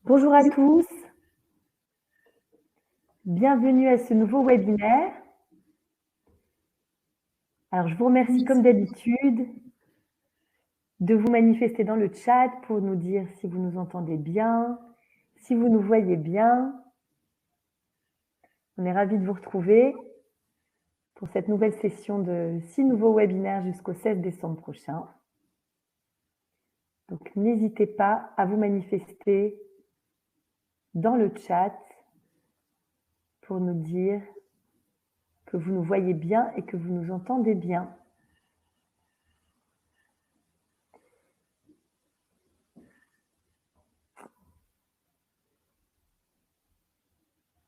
Bonjour à tous, bienvenue à ce nouveau webinaire. Alors, je vous remercie comme d'habitude de vous manifester dans le chat pour nous dire si vous nous entendez bien, si vous nous voyez bien. On est ravis de vous retrouver pour cette nouvelle session de 6 nouveaux webinaires jusqu'au 16 décembre prochain. Donc, n'hésitez pas à vous manifester dans le chat pour nous dire que vous nous voyez bien et que vous nous entendez bien.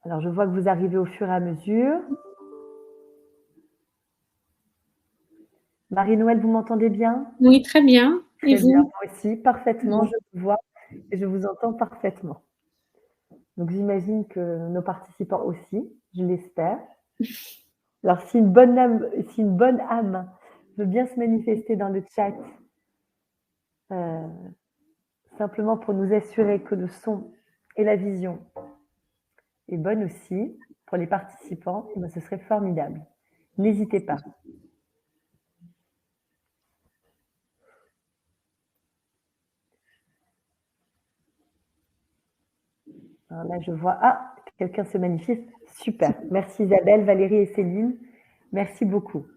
Alors, je vois que vous arrivez au fur et à mesure. Marie-Noël, vous m'entendez bien? Oui, très bien. Et Très bien, vous? moi aussi, parfaitement, je vous vois et je vous entends parfaitement. Donc, j'imagine que nos participants aussi, je l'espère. Alors, si une bonne âme veut bien se manifester dans le chat, simplement pour nous assurer que le son et la vision est bonne aussi pour les participants, eh bien, ce serait formidable. N'hésitez pas. Alors là, je vois, quelqu'un se manifeste. Super. Merci Isabelle, Valérie et Céline. Merci beaucoup.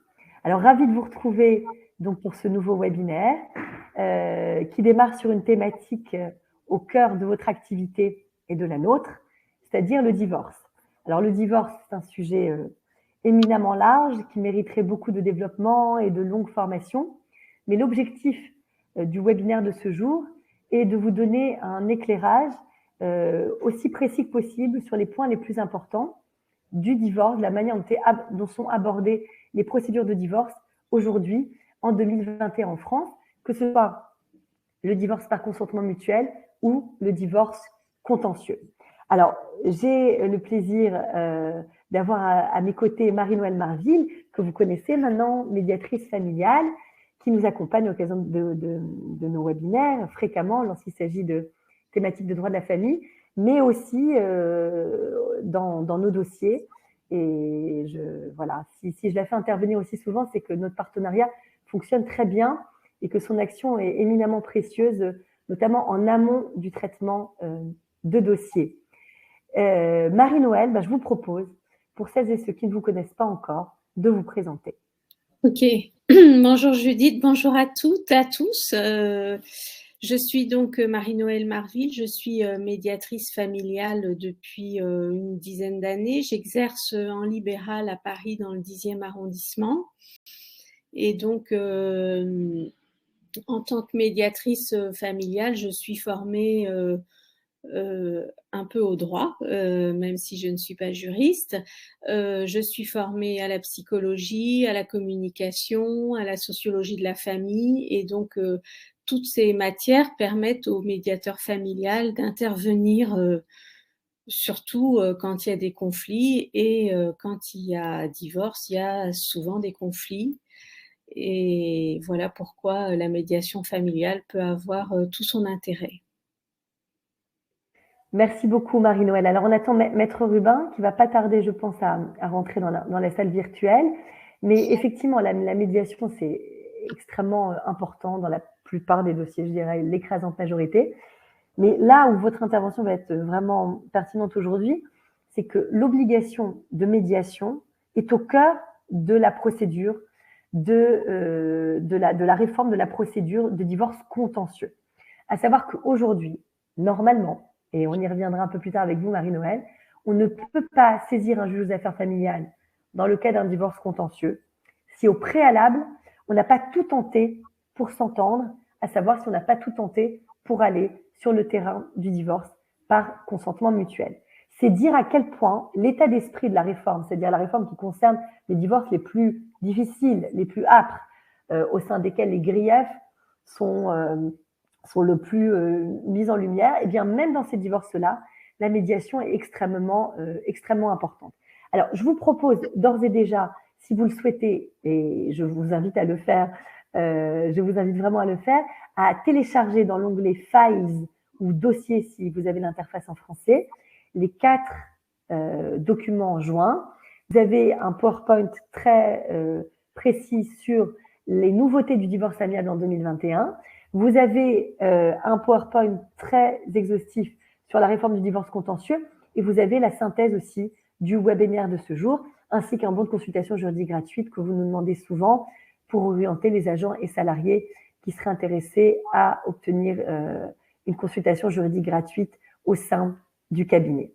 Alors, ravie de vous retrouver donc pour ce nouveau webinaire qui démarre sur une thématique au cœur de votre activité et de la nôtre, c'est-à-dire le divorce. Alors, le divorce, c'est un sujet éminemment large qui mériterait beaucoup de développement et de longues formations. Mais l'objectif du webinaire de ce jour est de vous donner un éclairage aussi précis que possible sur les points les plus importants du divorce, de la manière dont sont abordées les procédures de divorce aujourd'hui, en 2021 en France, que ce soit le divorce par consentement mutuel ou le divorce contentieux. Alors, j'ai le plaisir d'avoir à mes côtés Marie-Noël Marville, que vous connaissez maintenant, médiatrice familiale, qui nous accompagne à l'occasion de nos webinaires fréquemment lorsqu'il s'agit de thématiques de droit de la famille, mais aussi dans nos dossiers. Et voilà, si je la fais intervenir aussi souvent, c'est que notre partenariat fonctionne très bien et que son action est éminemment précieuse, notamment en amont du traitement de dossiers. Marie-Noël, je vous propose, pour celles et ceux qui ne vous connaissent pas encore, de vous présenter. Ok. Bonjour Judith, bonjour à toutes, à tous. Je suis donc Marie-Noël Marville, je suis médiatrice familiale depuis une dizaine d'années. J'exerce en libéral à Paris dans le 10e arrondissement. Et donc, en tant que médiatrice familiale, je suis formée un peu au droit, même si je ne suis pas juriste. Je suis formée à la psychologie, à la communication, à la sociologie de la famille, et donc toutes ces matières permettent au médiateur familial d'intervenir surtout quand il y a des conflits, et quand il y a divorce, il y a souvent des conflits. Et voilà pourquoi la médiation familiale peut avoir tout son intérêt. Merci beaucoup Marie-Noël. Alors on attend Maître Rubin qui va pas tarder, je pense, à rentrer dans la salle virtuelle. Mais effectivement, la médiation, c'est extrêmement important dans la plupart des dossiers, je dirais l'écrasante majorité. Mais là où votre intervention va être vraiment pertinente aujourd'hui, c'est que l'obligation de médiation est au cœur de la procédure de la réforme de la procédure de divorce contentieux. À savoir qu'aujourd'hui, normalement, et on y reviendra un peu plus tard avec vous, Marie-Noël, on ne peut pas saisir un juge aux affaires familiales dans le cas d'un divorce contentieux si au préalable, on n'a pas tout tenté pour s'entendre, à savoir si on n'a pas tout tenté pour aller sur le terrain du divorce par consentement mutuel. C'est dire à quel point l'état d'esprit de la réforme, c'est-à-dire la réforme qui concerne les divorces les plus difficiles, les plus âpres, au sein desquels les griefs sont le plus mis en lumière, et bien même dans ces divorces-là, la médiation est extrêmement importante. Alors, je vous propose d'ores et déjà, si vous le souhaitez, et je vous invite à le faire, je vous invite vraiment à le faire, à télécharger dans l'onglet Files ou dossier si vous avez l'interface en français, les 4 documents joints. Vous avez un PowerPoint très précis sur les nouveautés du divorce amiable en 2021. Vous avez un PowerPoint très exhaustif sur la réforme du divorce contentieux et vous avez la synthèse aussi du webinaire de ce jour, ainsi qu'un bon de consultation juridique gratuite que vous nous demandez souvent pour orienter les agents et salariés qui seraient intéressés à obtenir une consultation juridique gratuite au sein du cabinet.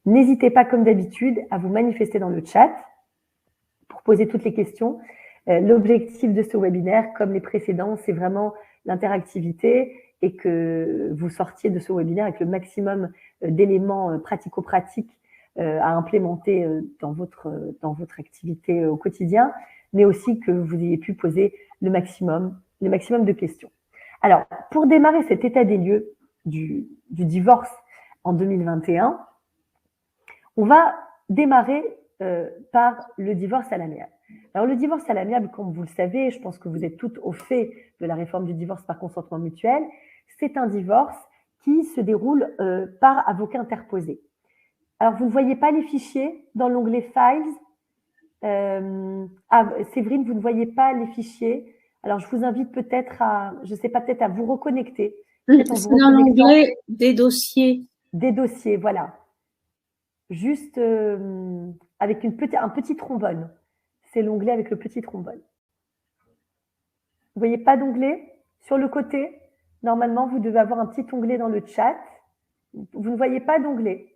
N'hésitez pas, comme d'habitude, à vous manifester dans le chat pour poser toutes les questions. L'objectif de ce webinaire, comme les précédents, c'est vraiment l'interactivité et que vous sortiez de ce webinaire avec le maximum d'éléments pratico-pratiques à implémenter dans votre activité au quotidien, mais aussi que vous ayez pu poser le maximum de questions. Alors, pour démarrer cet état des lieux du divorce en 2021, on va démarrer par le divorce à l'amiable. Alors, le divorce à l'amiable, comme vous le savez, je pense que vous êtes toutes au fait de la réforme du divorce par consentement mutuel, c'est un divorce qui se déroule par avocat interposé. Alors, vous ne voyez pas les fichiers dans l'onglet Files. Séverine, vous ne voyez pas les fichiers. Alors, je vous invite peut-être à, je ne sais pas, peut-être à vous reconnecter. C'est dans l'onglet des dossiers. Des dossiers, voilà. Juste avec un petit trombone. C'est l'onglet avec le petit trombone. Vous voyez pas d'onglet sur le côté? Normalement, vous devez avoir un petit onglet dans le chat. Vous ne voyez pas d'onglet.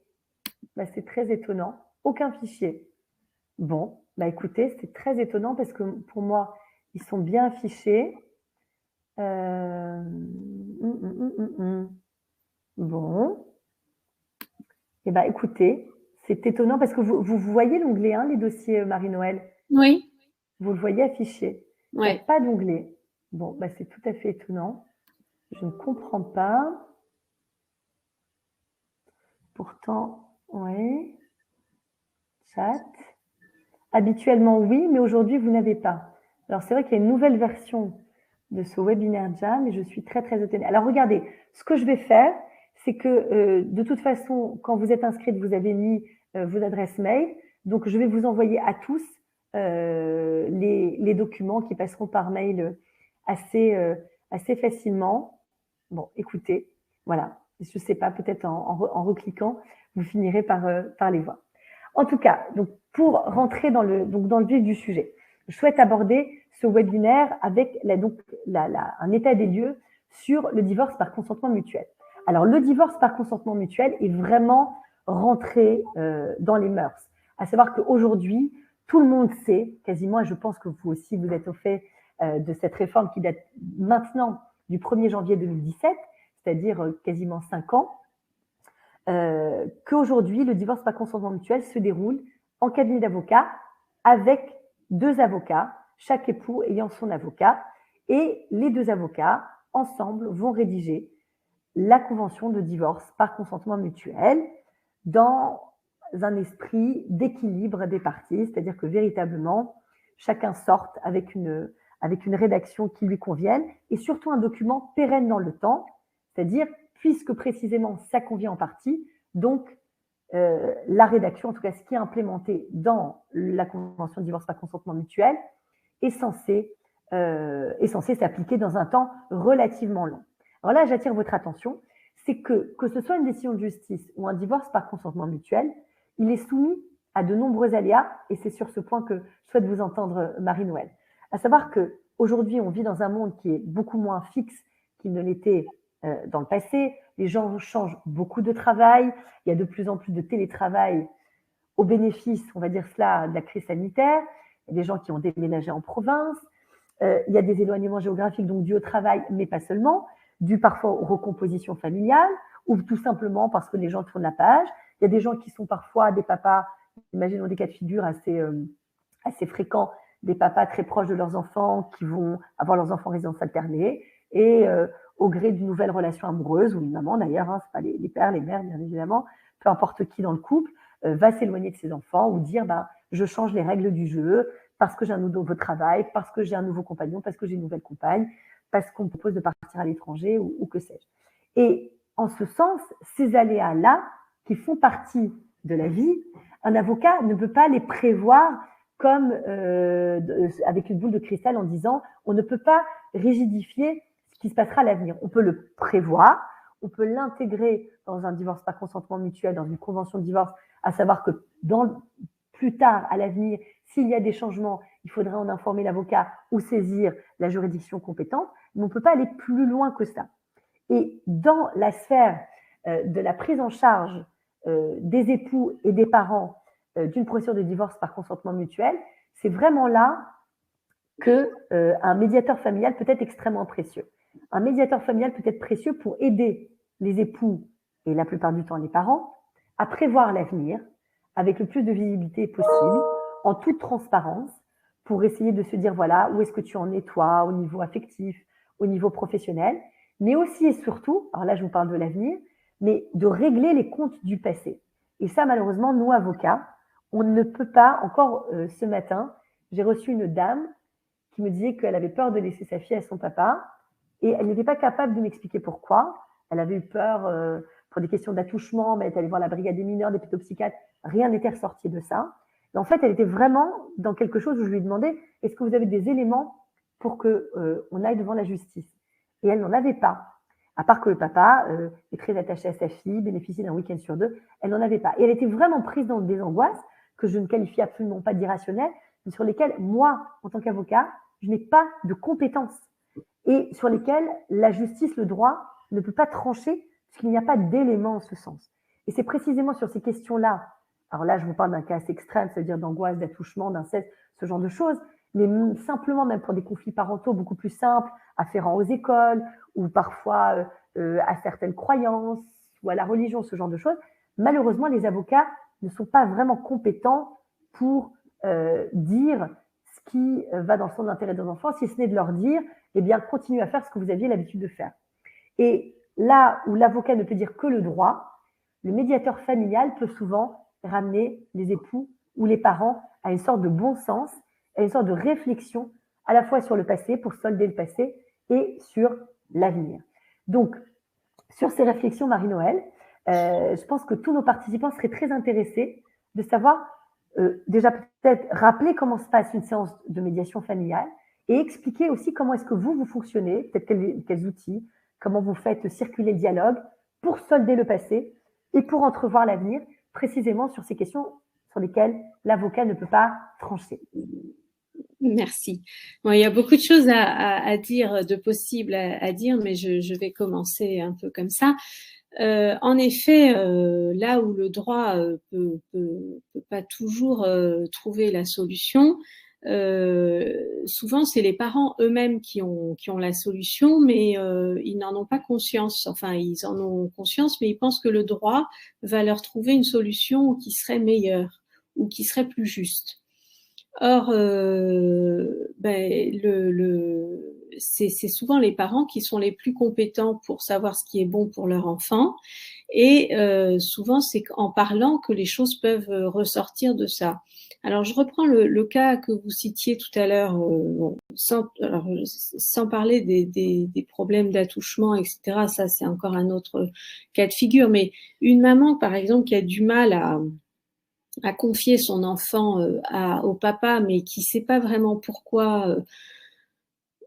Bah, c'est très étonnant. Aucun fichier. Bon, bah écoutez, c'est très étonnant parce que pour moi, ils sont bien affichés. Bon. Eh bien, écoutez, c'est étonnant parce que vous voyez l'onglet, hein, les dossiers Marie-Noël? Oui. Vous le voyez affiché? Oui. Il n'y a pas d'onglet. Bon, bah, c'est tout à fait étonnant. Je ne comprends pas. Pourtant, oui. Chat. Habituellement, oui, mais aujourd'hui, vous n'avez pas. Alors, c'est vrai qu'il y a une nouvelle version de ce webinaire Jam et je suis très, très étonnée. Alors, regardez, ce que je vais faire, c'est que de toute façon, quand vous êtes inscrite, vous avez mis vos adresses mail. Donc, je vais vous envoyer à tous les documents qui passeront par mail assez facilement. Bon, écoutez, voilà. Je ne sais pas, peut-être en recliquant, vous finirez par les voir. En tout cas, donc pour rentrer dans le vif du sujet, je souhaite aborder ce webinaire avec un état des lieux sur le divorce par consentement mutuel. Alors, le divorce par consentement mutuel est vraiment rentré dans les mœurs. À savoir qu'aujourd'hui, tout le monde sait, quasiment, et je pense que vous aussi, vous êtes au fait de cette réforme qui date maintenant du 1er janvier 2017, c'est-à-dire quasiment 5 ans, qu'aujourd'hui, le divorce par consentement mutuel se déroule en cabinet d'avocat avec 2 avocats, chaque époux ayant son avocat, et les 2 avocats, ensemble, vont rédiger la convention de divorce par consentement mutuel dans un esprit d'équilibre des parties, c'est-à-dire que véritablement, chacun sorte avec une rédaction qui lui convienne et surtout un document pérenne dans le temps, c'est-à-dire puisque précisément ça convient en partie, donc la rédaction, en tout cas ce qui est implémenté dans la convention de divorce par consentement mutuel, est censé s'appliquer dans un temps relativement long. Alors là, j'attire votre attention, c'est que ce soit une décision de justice ou un divorce par consentement mutuel, il est soumis à de nombreux aléas, et c'est sur ce point que je souhaite vous entendre, Marie-Noël. À savoir qu'aujourd'hui, on vit dans un monde qui est beaucoup moins fixe qu'il ne l'était dans le passé. Les gens changent beaucoup de travail, il y a de plus en plus de télétravail au bénéfice, on va dire cela, de la crise sanitaire. Il y a des gens qui ont déménagé en province, il y a des éloignements géographiques, donc dû au travail, mais pas seulement, dû parfois aux recompositions familiales, ou tout simplement parce que les gens tournent la page. Il y a des gens qui sont parfois des papas, imaginons des cas de figure assez fréquents, des papas très proches de leurs enfants qui vont avoir leurs enfants en résidence alternée, et au gré d'une nouvelle relation amoureuse, ou une maman d'ailleurs, hein, c'est pas les pères, les mères, bien évidemment, peu importe qui dans le couple, va s'éloigner de ses enfants ou dire je change les règles du jeu parce que j'ai un nouveau travail, parce que j'ai un nouveau compagnon, parce que j'ai une nouvelle compagne, parce qu'on me propose de partir à l'étranger ou que sais-je. Et en ce sens, ces aléas-là, qui font partie de la vie, un avocat ne peut pas les prévoir comme avec une boule de cristal en disant on ne peut pas rigidifier ce qui se passera à l'avenir. On peut le prévoir, on peut l'intégrer dans un divorce par consentement mutuel, dans une convention de divorce, à savoir que plus tard, à l'avenir, s'il y a des changements, il faudrait en informer l'avocat ou saisir la juridiction compétente, mais on ne peut pas aller plus loin que ça. Et dans la sphère de la prise en charge des époux et des parents d'une procédure de divorce par consentement mutuel, c'est vraiment là qu'un médiateur familial peut être extrêmement précieux. Un médiateur familial peut être précieux pour aider les époux et la plupart du temps les parents à prévoir l'avenir avec le plus de visibilité possible, en toute transparence, pour essayer de se dire, voilà, où est-ce que tu en es toi, au niveau affectif, au niveau professionnel, mais aussi et surtout, alors là je vous parle de l'avenir, mais de régler les comptes du passé. Et ça, malheureusement, nous, avocats, on ne peut pas, encore ce matin, j'ai reçu une dame qui me disait qu'elle avait peur de laisser sa fille à son papa, et elle n'était pas capable de m'expliquer pourquoi. Elle avait eu peur pour des questions d'attouchement, mais elle est allée voir la brigade des mineurs, des pédopsychiatres, rien n'était ressorti de ça. Et en fait, elle était vraiment dans quelque chose où je lui demandais, est-ce que vous avez des éléments pour qu'on aille devant la justice? Et elle n'en avait pas. À part que le papa est très attaché à sa fille, bénéficie d'un week-end sur 2, elle n'en avait pas. Et elle était vraiment prise dans des angoisses que je ne qualifie absolument pas d'irrationnelles, mais sur lesquelles, moi, en tant qu'avocat, je n'ai pas de compétences et sur lesquelles la justice, le droit, ne peut pas trancher puisqu'il n'y a pas d'éléments en ce sens. Et c'est précisément sur ces questions-là, alors là, je vous parle d'un cas assez extrême, c'est-à-dire d'angoisse, d'attouchement, d'inceste, ce genre de choses, mais simplement même pour des conflits parentaux beaucoup plus simples, afférents aux écoles, ou parfois à certaines croyances, ou à la religion, ce genre de choses, malheureusement, les avocats ne sont pas vraiment compétents pour dire ce qui va dans le sens de l'intérêt des enfants, si ce n'est de leur dire, eh bien, continuez à faire ce que vous aviez l'habitude de faire. Et là où l'avocat ne peut dire que le droit, le médiateur familial peut souvent ramener les époux ou les parents à une sorte de bon sens, à une sorte de réflexion, à la fois sur le passé, pour solder le passé, et sur l'avenir. Donc, sur ces réflexions, Marie-Noëlle, je pense que tous nos participants seraient très intéressés de savoir, déjà peut-être rappeler comment se passe une séance de médiation familiale et expliquer aussi comment est-ce que vous fonctionnez, peut-être quels outils, comment vous faites circuler le dialogue pour solder le passé et pour entrevoir l'avenir, précisément sur ces questions sur lesquelles l'avocat ne peut pas trancher. Merci. Bon, il y a beaucoup de choses à dire, de possibles à dire, mais je vais commencer un peu comme ça. En effet, là où le droit peut pas toujours trouver la solution, souvent c'est les parents eux-mêmes qui ont la solution, mais ils n'en ont pas conscience. Enfin, ils en ont conscience, mais ils pensent que le droit va leur trouver une solution qui serait meilleure ou qui serait plus juste. Or, c'est souvent les parents qui sont les plus compétents pour savoir ce qui est bon pour leur enfant, et souvent c'est en parlant que les choses peuvent ressortir de ça. Alors je reprends le cas que vous citiez tout à l'heure, sans parler des problèmes d'attouchement, etc. Ça c'est encore un autre cas de figure, mais une maman par exemple qui a du mal à confier son enfant au papa, mais qui ne sait pas vraiment pourquoi,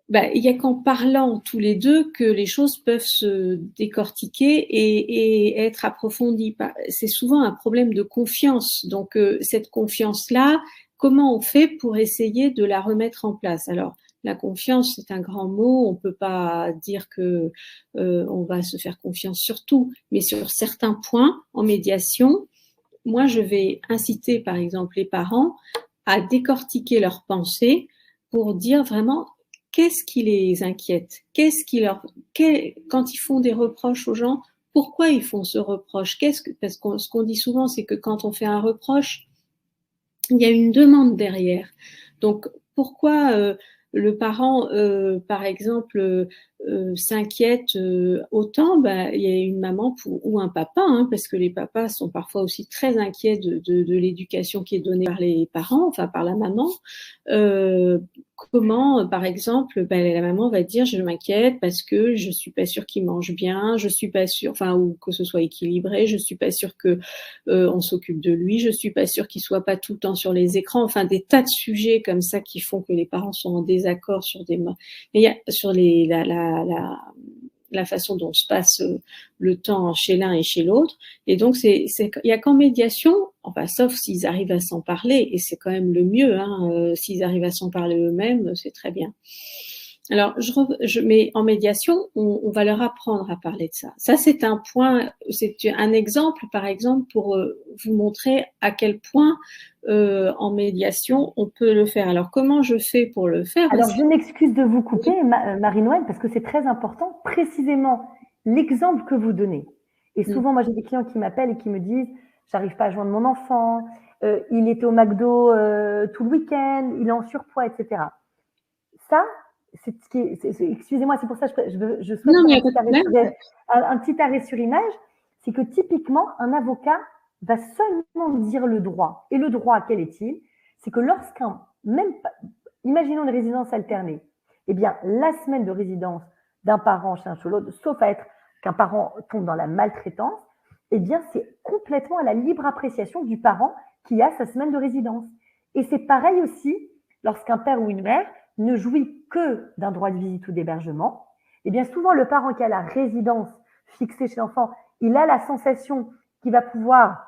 il n'y a qu'en parlant tous les deux que les choses peuvent se décortiquer et être approfondies. C'est souvent un problème de confiance. Donc, cette confiance-là, comment on fait pour essayer de la remettre en place? Alors, la confiance, c'est un grand mot. On ne peut pas dire que on va se faire confiance sur tout, mais sur certains points, en médiation, moi, je vais inciter, par exemple, les parents à décortiquer leurs pensées pour dire vraiment qu'est-ce qui les inquiète, quand ils font des reproches aux gens, pourquoi ils font ce reproche, parce que ce qu'on dit souvent, c'est que quand on fait un reproche, il y a une demande derrière. Donc, pourquoi le parent, par exemple, s'inquiètent autant, il y a une maman ou un papa, parce que les papas sont parfois aussi très inquiets de l'éducation qui est donnée par les parents, enfin par la maman. Comment, par exemple, la maman va dire je m'inquiète parce que je suis pas sûre qu'il mange bien, je suis pas sûre, enfin ou que ce soit équilibré, je suis pas sûre que on s'occupe de lui, je suis pas sûre qu'il soit pas tout le temps sur les écrans, enfin des tas de sujets comme ça qui font que les parents sont en désaccord sur la façon dont se passe le temps chez l'un et chez l'autre. Et donc, il y a qu'en médiation, enfin, sauf s'ils arrivent à s'en parler, et c'est quand même le mieux, s'ils arrivent à s'en parler eux-mêmes, c'est très bien. Alors, mais en médiation, on va leur apprendre à parler de ça. Ça, c'est un point, c'est un exemple, par exemple, pour vous montrer à quel point en médiation, on peut le faire. Alors, comment je fais pour le faire? Alors, je m'excuse de vous couper, Marie-Noël, parce que c'est très important, précisément l'exemple que vous donnez. Et souvent, moi, j'ai des clients qui m'appellent et qui me disent « j'arrive pas à joindre mon enfant, il était au McDo tout le week-end, il est en surpoids, etc. » Ça, c'est ce qui est, excusez-moi, c'est pour ça que je souhaite faire un petit arrêt sur image, c'est que typiquement, un avocat va seulement dire le droit. Et le droit, quel est-il? C'est que imaginons une résidence alternée, eh bien, la semaine de résidence d'un parent chez un chez l'autre, sauf à être qu'un parent tombe dans la maltraitance, eh bien, c'est complètement à la libre appréciation du parent qui a sa semaine de résidence. Et c'est pareil aussi lorsqu'un père ou une mère ne jouit que d'un droit de visite ou d'hébergement. Eh bien, souvent, le parent qui a la résidence fixée chez l'enfant, il a la sensation qu'il va pouvoir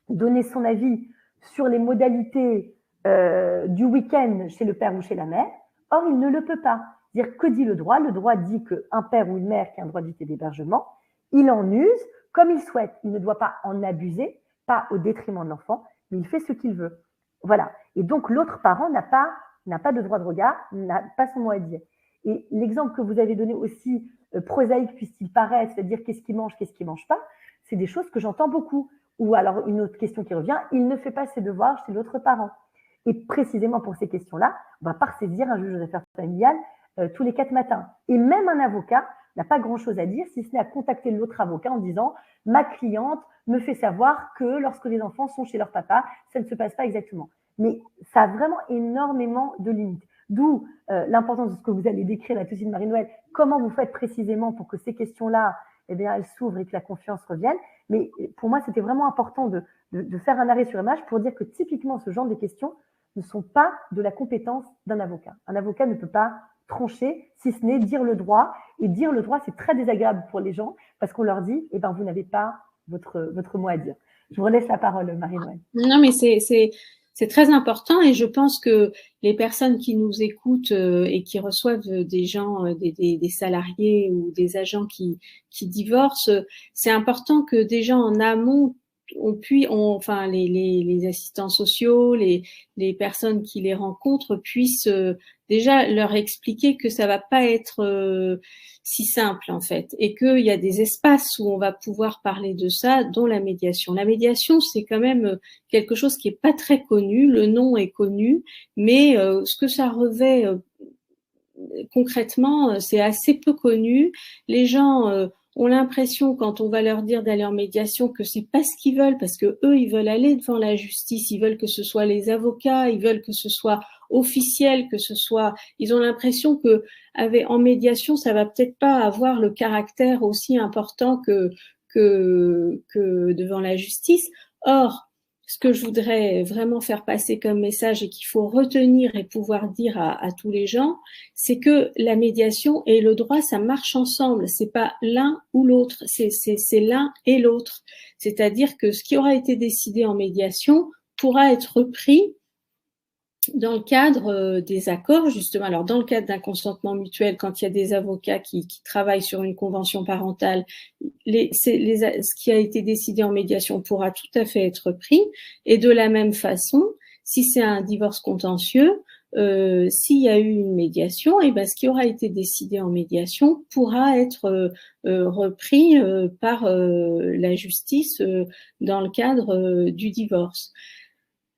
donner son avis sur les modalités du week-end chez le père ou chez la mère. Or, il ne le peut pas. Dire que dit le droit? Le droit dit qu'un père ou une mère qui a un droit de visite et d'hébergement, il en use comme il souhaite. Il ne doit pas en abuser, pas au détriment de l'enfant, mais il fait ce qu'il veut. Voilà. Et donc, l'autre parent n'a pas de droit de regard, n'a pas son mot à dire. Et l'exemple que vous avez donné aussi, prosaïque puisse-t-il paraître, c'est-à-dire qu'est-ce qu'il mange pas, c'est des choses que j'entends beaucoup. Ou alors, une autre question qui revient, il ne fait pas ses devoirs chez l'autre parent. Et précisément pour ces questions-là, on va pas ressaisir un juge aux affaires familiales tous les 4 matins. Et même un avocat n'a pas grand-chose à dire, si ce n'est à contacter l'autre avocat en disant « ma cliente me fait savoir que lorsque les enfants sont chez leur papa, ça ne se passe pas exactement ». Mais ça a vraiment énormément de limites. D'où l'importance de ce que vous allez décrire là tout de suite, Marie-Noël. Comment vous faites précisément pour que ces questions-là, eh bien, elles s'ouvrent et que la confiance revienne. Mais pour moi, c'était vraiment important de faire un arrêt sur image pour dire que typiquement, ce genre de questions ne sont pas de la compétence d'un avocat. Un avocat ne peut pas trancher, si ce n'est dire le droit. Et dire le droit, c'est très désagréable pour les gens parce qu'on leur dit, eh ben, vous n'avez pas votre mot à dire. Je vous relaisse la parole, Marie-Noël. Non, mais c'est très important et je pense que les personnes qui nous écoutent et qui reçoivent des gens, des salariés ou des agents qui divorcent, c'est important que des gens en amont enfin les assistants sociaux, les personnes qui les rencontrent puissent déjà leur expliquer que ça va pas être si simple en fait, et qu'il y a des espaces où on va pouvoir parler de ça, dont la médiation. La médiation, c'est quand même quelque chose qui est pas très connu. Le nom est connu, mais ce que ça revêt concrètement, c'est assez peu connu. Les gens ont l'impression, quand on va leur dire d'aller en médiation, que c'est pas ce qu'ils veulent, parce que eux, ils veulent aller devant la justice, ils veulent que ce soit les avocats, ils veulent que ce soit officiel, ils ont l'impression que en médiation, ça va peut-être pas avoir le caractère aussi important que devant la justice. Or, ce que je voudrais vraiment faire passer comme message et qu'il faut retenir et pouvoir dire à tous les gens, c'est que la médiation et le droit, ça marche ensemble. C'est pas l'un ou l'autre, c'est l'un et l'autre. C'est-à-dire que ce qui aura été décidé en médiation pourra être repris dans le cadre des accords, justement. Alors, dans le cadre d'un consentement mutuel, quand il y a des avocats qui travaillent sur une convention parentale, ce qui a été décidé en médiation pourra tout à fait être pris. Et de la même façon, si c'est un divorce contentieux, s'il y a eu une médiation, et ben ce qui aura été décidé en médiation pourra être repris par la justice dans le cadre du divorce.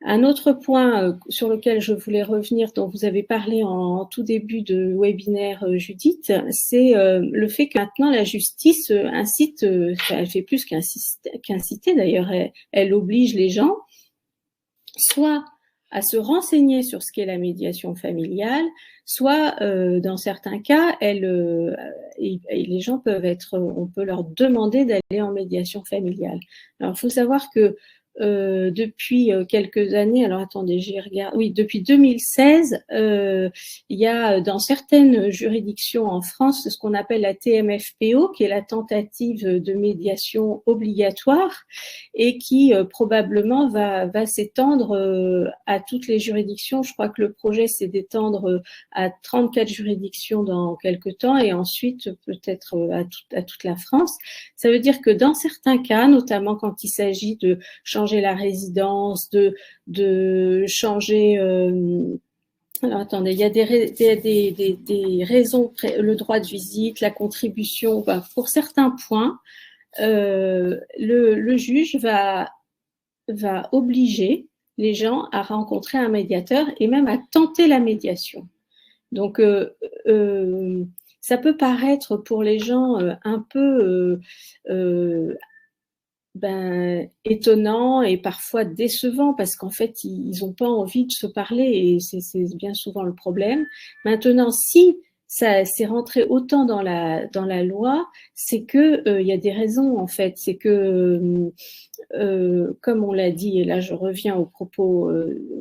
Un autre point sur lequel je voulais revenir, dont vous avez parlé en tout début de webinaire, Judith, c'est le fait que maintenant la justice incite, elle fait plus qu'inciter d'ailleurs, elle oblige les gens soit à se renseigner sur ce qu'est la médiation familiale, soit dans certains cas, les gens on peut leur demander d'aller en médiation familiale. Alors, il faut savoir que depuis quelques années, alors attendez, j'ai regardé, oui, depuis 2016, il y a dans certaines juridictions en France ce qu'on appelle la TMFPO, qui est la tentative de médiation obligatoire, et qui probablement va s'étendre à toutes les juridictions. Je crois que le projet, c'est d'étendre à 34 juridictions dans quelques temps, et ensuite peut-être à toute la France. Ça veut dire que dans certains cas, notamment quand il s'agit de changer la résidence, de changer... alors attendez, il y a des raisons, le droit de visite, la contribution, pour certains points, le juge va obliger les gens à rencontrer un médiateur et même à tenter la médiation. Donc, ça peut paraître pour les gens un peu étonnant et parfois décevant, parce qu'en fait, ils n'ont pas envie de se parler, et c'est bien souvent le problème. Maintenant, si ça s'est rentré autant dans la loi, c'est que il y a des raisons, en fait. C'est que comme on l'a dit, et là je reviens aux propos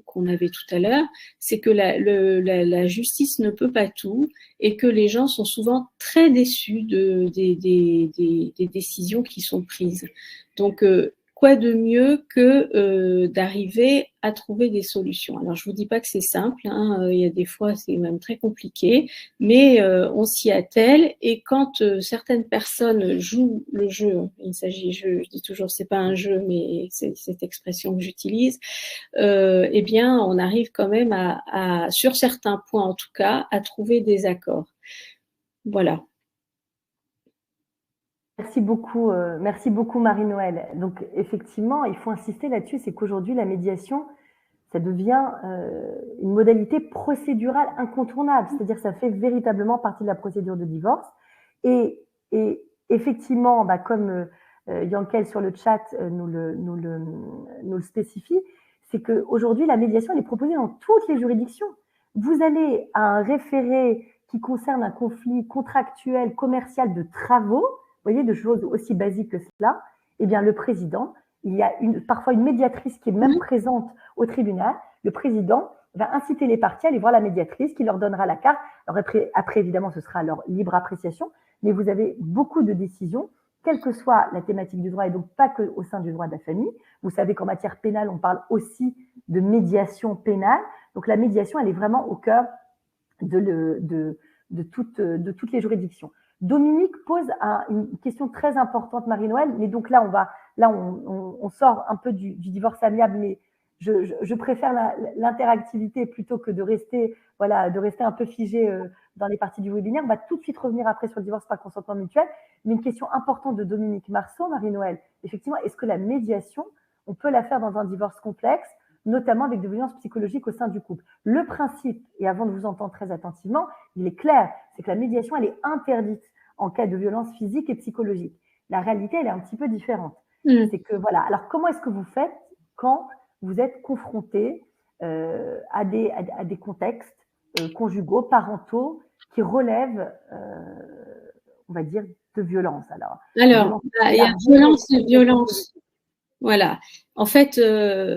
qu'on avait tout à l'heure, c'est que la justice ne peut pas tout, et que les gens sont souvent très déçus des décisions qui sont prises. Donc, quoi de mieux que d'arriver à trouver des solutions? Alors, je vous dis pas que c'est simple, hein, il y a des fois c'est même très compliqué, mais on s'y attelle, et quand certaines personnes jouent le jeu, je dis toujours c'est pas un jeu, mais c'est cette expression que j'utilise, eh bien on arrive quand même sur certains points en tout cas, à trouver des accords. Voilà. Merci beaucoup Marie-Noëlle. Donc effectivement, il faut insister là-dessus, c'est qu'aujourd'hui la médiation, ça devient une modalité procédurale incontournable, c'est-à-dire que ça fait véritablement partie de la procédure de divorce. Et effectivement, comme Yankel sur le chat nous le spécifie, c'est qu'aujourd'hui la médiation elle est proposée dans toutes les juridictions. Vous allez à un référé qui concerne un conflit contractuel, commercial de travaux, vous voyez, de choses aussi basiques que cela, eh bien le président, il y a parfois une médiatrice qui est même présente au tribunal. Le président va inciter les parties à aller voir la médiatrice qui leur donnera la carte. Alors après évidemment, ce sera leur libre appréciation, mais vous avez beaucoup de décisions, quelle que soit la thématique du droit, et donc pas que au sein du droit de la famille. Vous savez qu'en matière pénale, on parle aussi de médiation pénale. Donc la médiation, elle est vraiment au cœur de toutes les juridictions. Dominique pose une question très importante, Marie-Noëlle, mais donc là, on sort un peu du divorce amiable, mais je préfère l'interactivité plutôt que de rester un peu figé dans les parties du webinaire. On va tout de suite revenir après sur le divorce par consentement mutuel. Mais une question importante de Dominique Marceau, Marie-Noëlle, effectivement, est-ce que la médiation, on peut la faire dans un divorce complexe, notamment avec des violences psychologiques au sein du couple? Le principe, et avant de vous entendre très attentivement, il est clair, c'est que la médiation, elle est interdite en cas de violence physique et psychologique. La réalité, elle est un petit peu différente. C'est que voilà. Alors, comment est-ce que vous faites quand vous êtes confronté à des contextes conjugaux, parentaux, qui relèvent, on va dire, de violence? Alors, il y a violence et violence. Voilà. En fait,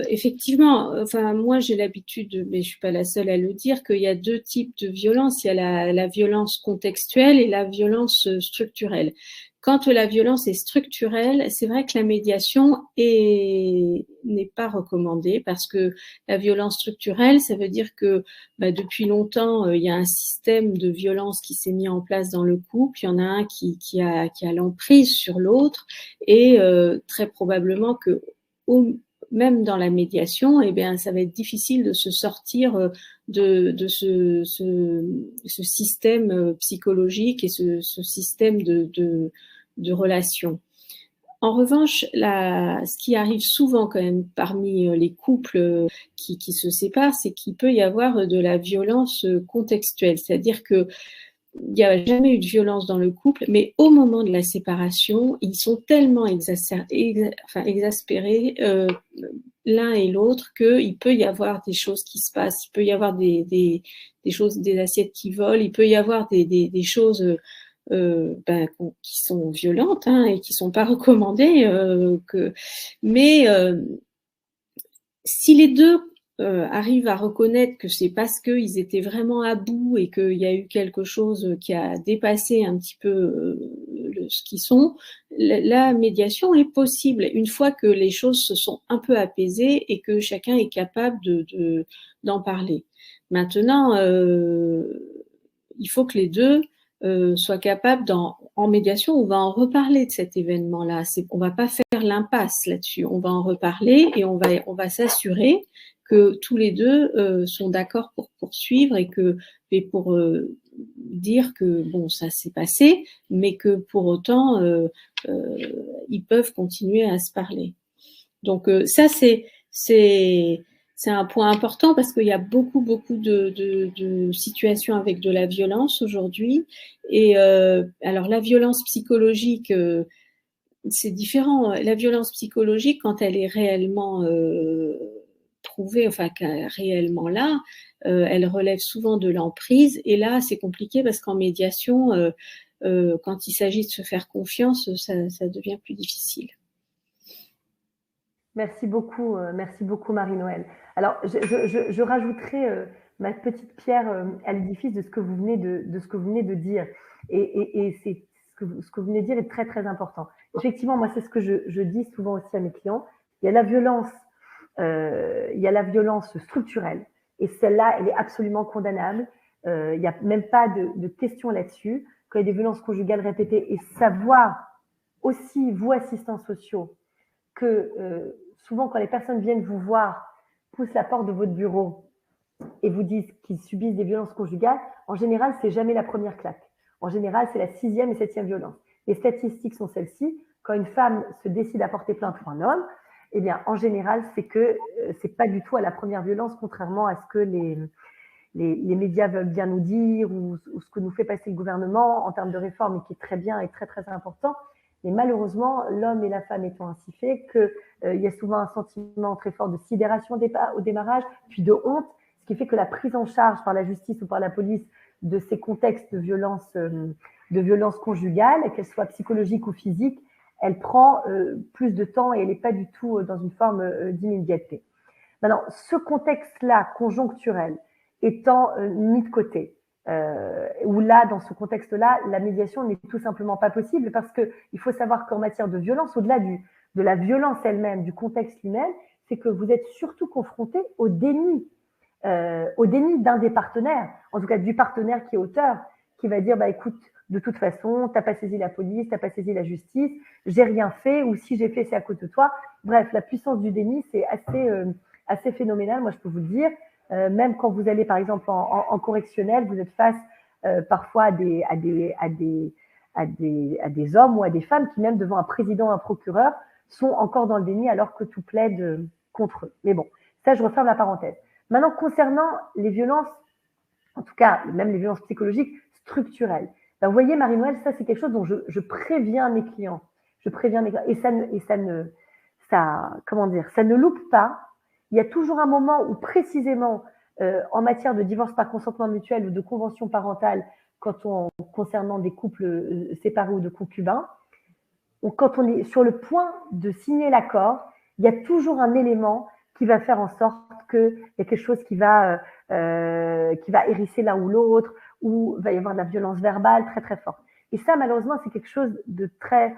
effectivement, enfin, moi j'ai l'habitude, mais je suis pas la seule à le dire, qu'il y a deux types de violence. Il y a la violence contextuelle et la violence structurelle. Quand la violence est structurelle, c'est vrai que la médiation n'est pas recommandée, parce que la violence structurelle, ça veut dire que depuis longtemps, il y a un système de violence qui s'est mis en place dans le couple. Il y en a un qui a l'emprise sur l'autre, et très probablement que même dans la médiation, eh bien, ça va être difficile de se sortir de ce système psychologique et ce système de relation. En revanche, ce qui arrive souvent quand même parmi les couples qui se séparent, c'est qu'il peut y avoir de la violence contextuelle. C'est-à-dire que il n'y a jamais eu de violence dans le couple, mais au moment de la séparation, ils sont tellement exaspérés l'un et l'autre qu'il peut y avoir des choses qui se passent, il peut y avoir des choses, des assiettes qui volent, il peut y avoir des choses qui sont violentes et qui ne sont pas recommandées. Mais si les deux arrivent à reconnaître que c'est parce qu'ils étaient vraiment à bout et qu'il y a eu quelque chose qui a dépassé un petit peu ce qu'ils sont, la médiation est possible une fois que les choses se sont un peu apaisées et que chacun est capable d'en parler. Maintenant, il faut que les deux soient capables, en médiation, on va en reparler de cet événement-là. On ne va pas faire l'impasse là-dessus. On va en reparler et on va s'assurer que tous les deux sont d'accord pour poursuivre et pour dire que bon, ça s'est passé, mais que pour autant, ils peuvent continuer à se parler. Donc ça, c'est un point important parce qu'il y a beaucoup de situations avec de la violence aujourd'hui. Et alors la violence psychologique, c'est différent. La violence psychologique, quand elle est réellement prouvée, enfin réellement là, elle relève souvent de l'emprise. Et là, c'est compliqué parce qu'en médiation, quand il s'agit de se faire confiance, ça devient plus difficile. Merci beaucoup Marie-Noëlle. Alors, je rajouterai ma petite pierre à l'édifice de ce que vous venez de dire. Et c'est ce que vous venez de dire est très, très important. Effectivement, moi, c'est ce que je dis souvent aussi à mes clients. Il y a la violence structurelle. Et celle-là, elle est absolument condamnable. Il n'y a même pas de question là-dessus. Quand il y a des violences conjugales répétées, et savoir aussi, vous, assistants sociaux, que souvent, quand les personnes viennent vous voir, poussent la porte de votre bureau et vous disent qu'ils subissent des violences conjugales, en général, c'est jamais la première claque. En général, c'est la 6e et 7e violence. Les statistiques sont celles-ci. Quand une femme se décide à porter plainte pour un homme, eh bien, en général, c'est que c'est pas du tout à la première violence, contrairement à ce que les médias veulent bien nous dire ou ce que nous fait passer le gouvernement en termes de réforme, et qui est très bien et très, très important. Mais malheureusement, l'homme et la femme étant ainsi faits, qu'il y a souvent un sentiment très fort de sidération au démarrage, puis de honte, ce qui fait que la prise en charge par la justice ou par la police de ces contextes de violence conjugale, qu'elles soient psychologiques ou physiques, elle prend plus de temps et elle n'est pas du tout dans une forme d'immédiateté. Maintenant, ce contexte-là, conjoncturel, étant mis de côté, où là, dans ce contexte-là, la médiation n'est tout simplement pas possible parce qu'il faut savoir qu'en matière de violence, au-delà de la violence elle-même, du contexte lui-même, c'est que vous êtes surtout confronté au déni d'un des partenaires, en tout cas du partenaire qui est auteur, qui va dire, bah écoute, de toute façon, t'as pas saisi la police, t'as pas saisi la justice, j'ai rien fait, ou si j'ai fait, c'est à cause de toi. Bref, la puissance du déni, c'est assez phénoménal, moi je peux vous le dire. Même quand vous allez par exemple en correctionnel, vous êtes face parfois à des hommes ou à des femmes qui, même devant un président, un procureur, sont encore dans le déni alors que tout plaide contre eux. Mais bon, ça, je referme la parenthèse. Maintenant, concernant les violences, en tout cas, même les violences psychologiques structurelles, ben, vous voyez, Marie-Noëlle, ça, c'est quelque chose dont je préviens mes clients. Je préviens mes clients. Et ça ne loupe pas. Il y a toujours un moment où, précisément, en matière de divorce par consentement mutuel ou de convention parentale, concernant des couples séparés ou de concubins, quand on est sur le point de signer l'accord, il y a toujours un élément qui va faire en sorte qu'il y a quelque chose qui va hérisser l'un ou l'autre, ou il va y avoir de la violence verbale très très forte. Et ça, malheureusement, c'est quelque chose de très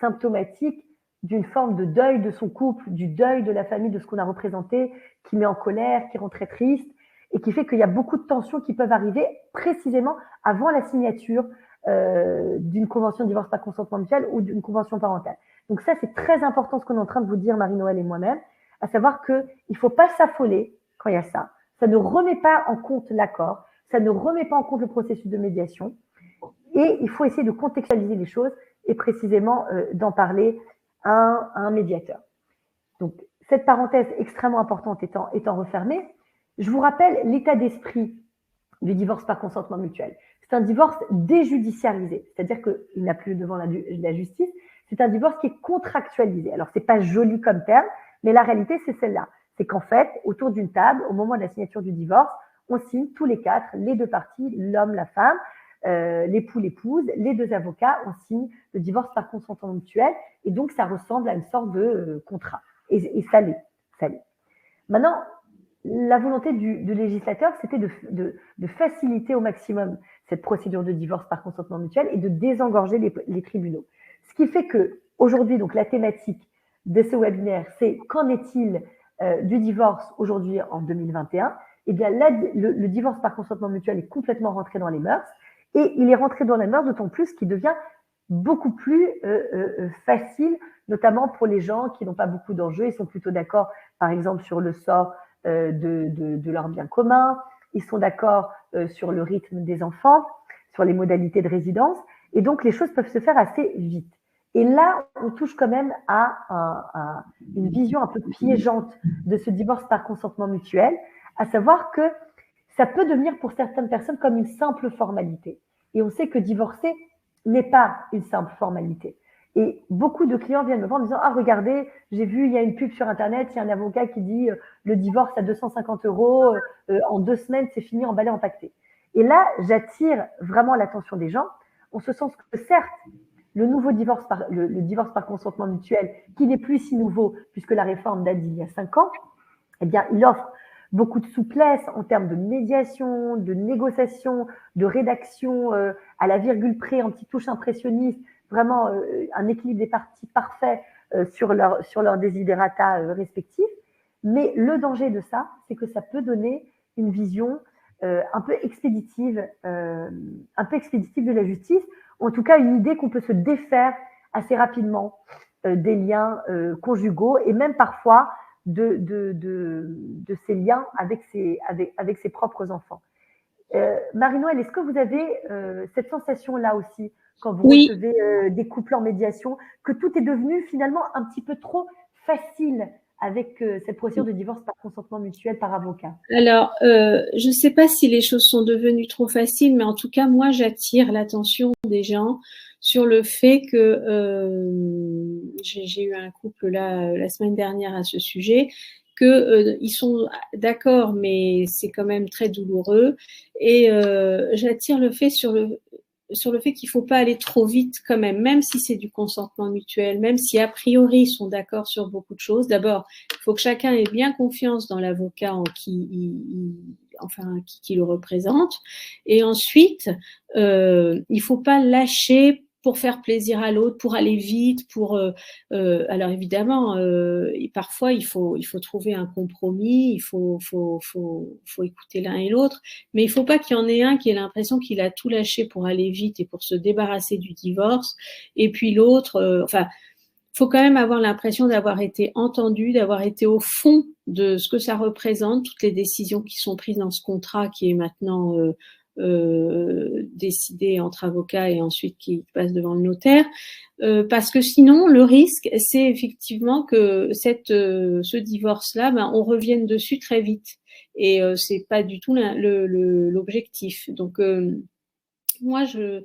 symptomatique d'une forme de deuil de son couple, du deuil de la famille, de ce qu'on a représenté, qui met en colère, qui rend très triste, et qui fait qu'il y a beaucoup de tensions qui peuvent arriver précisément avant la signature d'une convention de divorce par consentement mutuel ou d'une convention parentale. Donc ça, c'est très important ce qu'on est en train de vous dire, Marie-Noëlle et moi-même, à savoir qu'il ne faut pas s'affoler quand il y a ça. Ça ne remet pas en compte l'accord, ça ne remet pas en compte le processus de médiation, et il faut essayer de contextualiser les choses et précisément d'en parler à un médiateur. Donc, cette parenthèse extrêmement importante étant refermée, je vous rappelle l'état d'esprit du divorce par consentement mutuel. C'est un divorce déjudiciarisé, c'est-à-dire qu'il n'a plus devant la justice, c'est un divorce qui est contractualisé. Alors, c'est pas joli comme terme, mais la réalité, c'est celle-là. C'est qu'en fait, autour d'une table, au moment de la signature du divorce, on signe tous les quatre, les deux parties, l'homme, la femme, l'époux, l'épouse, les deux avocats, on signe le divorce par consentement mutuel, et donc ça ressemble à une sorte de contrat. Et ça l'est. Maintenant, la volonté du législateur, c'était de faciliter au maximum cette procédure de divorce par consentement mutuel et de désengorger les tribunaux. Ce qui fait que aujourd'hui, donc la thématique de ce webinaire, c'est qu'en est-il du divorce aujourd'hui en 2021? Eh bien, là, le divorce par consentement mutuel est complètement rentré dans les mœurs, et il est rentré dans les mœurs d'autant plus qu'il devient beaucoup plus facile, notamment pour les gens qui n'ont pas beaucoup d'enjeux. Ils sont plutôt d'accord, par exemple, sur le sort de leurs biens communs. Ils sont d'accord sur le rythme des enfants, sur les modalités de résidence. Et donc, les choses peuvent se faire assez vite. Et là, on touche quand même à une vision un peu piégeante de ce divorce par consentement mutuel, à savoir que ça peut devenir pour certaines personnes comme une simple formalité. Et on sait que divorcer n'est pas une simple formalité. Et beaucoup de clients viennent me voir en me disant « Ah, regardez, j'ai vu, il y a une pub sur Internet, il y a un avocat qui dit le divorce à 250 €, en 2 semaines, c'est fini, emballé, empaqueté. » Et là, j'attire vraiment l'attention des gens, en ce sens que certes, le divorce par consentement mutuel, qui n'est plus si nouveau, puisque la réforme date d'il y a 5 ans, eh bien, il offre beaucoup de souplesse en termes de médiation, de négociation, de rédaction à la virgule près, en petite touche impressionniste, vraiment un équilibre des parties parfait sur leur desiderata respectifs. Mais le danger de ça, c'est que ça peut donner une vision un peu expéditive de la justice, ou en tout cas une idée qu'on peut se défaire assez rapidement des liens conjugaux et même parfois de ces liens avec ses propres enfants. Marie-Noëlle, est-ce que vous avez cette sensation-là aussi quand vous Oui. recevez des couples en médiation, que tout est devenu finalement un petit peu trop facile avec cette procédure de divorce par consentement mutuel par avocat? Alors, je ne sais pas si les choses sont devenues trop faciles, mais en tout cas, moi, j'attire l'attention des gens sur le fait que j'ai eu un couple là la semaine dernière à ce sujet, que ils sont d'accord, mais c'est quand même très douloureux. Et j'attire le fait sur le fait qu'il ne faut pas aller trop vite quand même si c'est du consentement mutuel, même si a priori ils sont d'accord sur beaucoup de choses. D'abord, il faut que chacun ait bien confiance dans l'avocat qui le représente. Et ensuite, il ne faut pas lâcher pour faire plaisir à l'autre, pour aller vite, alors évidemment, parfois il faut trouver un compromis, il faut écouter l'un et l'autre, mais il ne faut pas qu'il y en ait un qui ait l'impression qu'il a tout lâché pour aller vite et pour se débarrasser du divorce, et puis l'autre, il faut quand même avoir l'impression d'avoir été entendu, d'avoir été au fond de ce que ça représente, toutes les décisions qui sont prises dans ce contrat qui est maintenant décidé entre avocats et ensuite qui passe devant le notaire, parce que sinon le risque c'est effectivement que ce divorce-là, on revienne dessus très vite, et c'est pas du tout l'objectif. Donc moi je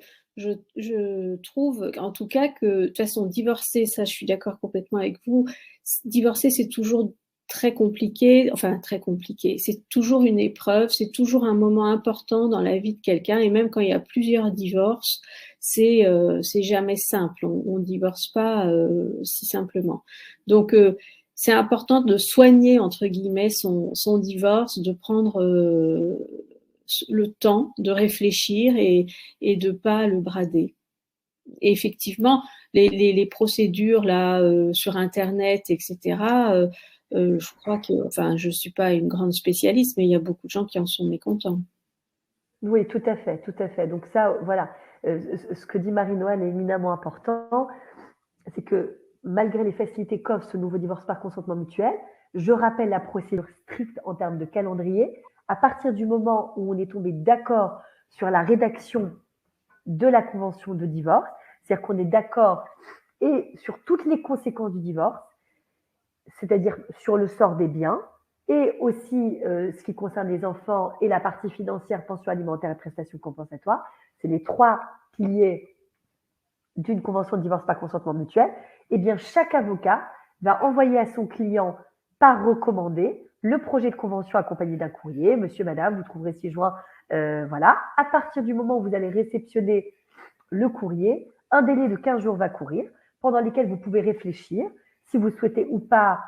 trouve en tout cas que de toute façon divorcer, ça je suis d'accord complètement avec vous, divorcer c'est toujours très compliqué, c'est toujours une épreuve, c'est toujours un moment important dans la vie de quelqu'un, et même quand il y a plusieurs divorces, c'est jamais simple, on divorce pas si simplement. Donc c'est important de soigner entre guillemets son divorce, de prendre le temps de réfléchir et de pas le brader. Et effectivement, les procédures là sur Internet, etc. Je crois que, je suis pas une grande spécialiste, mais il y a beaucoup de gens qui en sont mécontents. Oui, tout à fait, tout à fait. Donc ça, voilà, ce que dit Marie-Noëlle est éminemment important, c'est que malgré les facilités qu'offre ce nouveau divorce par consentement mutuel, je rappelle la procédure stricte en termes de calendrier. À partir du moment où on est tombé d'accord sur la rédaction de la convention de divorce, c'est-à-dire qu'on est d'accord et sur toutes les conséquences du divorce, c'est-à-dire sur le sort des biens, et aussi ce qui concerne les enfants et la partie financière, pension alimentaire et prestations compensatoires. C'est les 3 piliers d'une convention de divorce par consentement mutuel. Eh bien, chaque avocat va envoyer à son client par recommandé le projet de convention accompagné d'un courrier. Monsieur, madame, vous trouverez ci-joint. Voilà. À partir du moment où vous allez réceptionner le courrier, un délai de 15 jours va courir, pendant lesquels vous pouvez réfléchir si vous souhaitez ou pas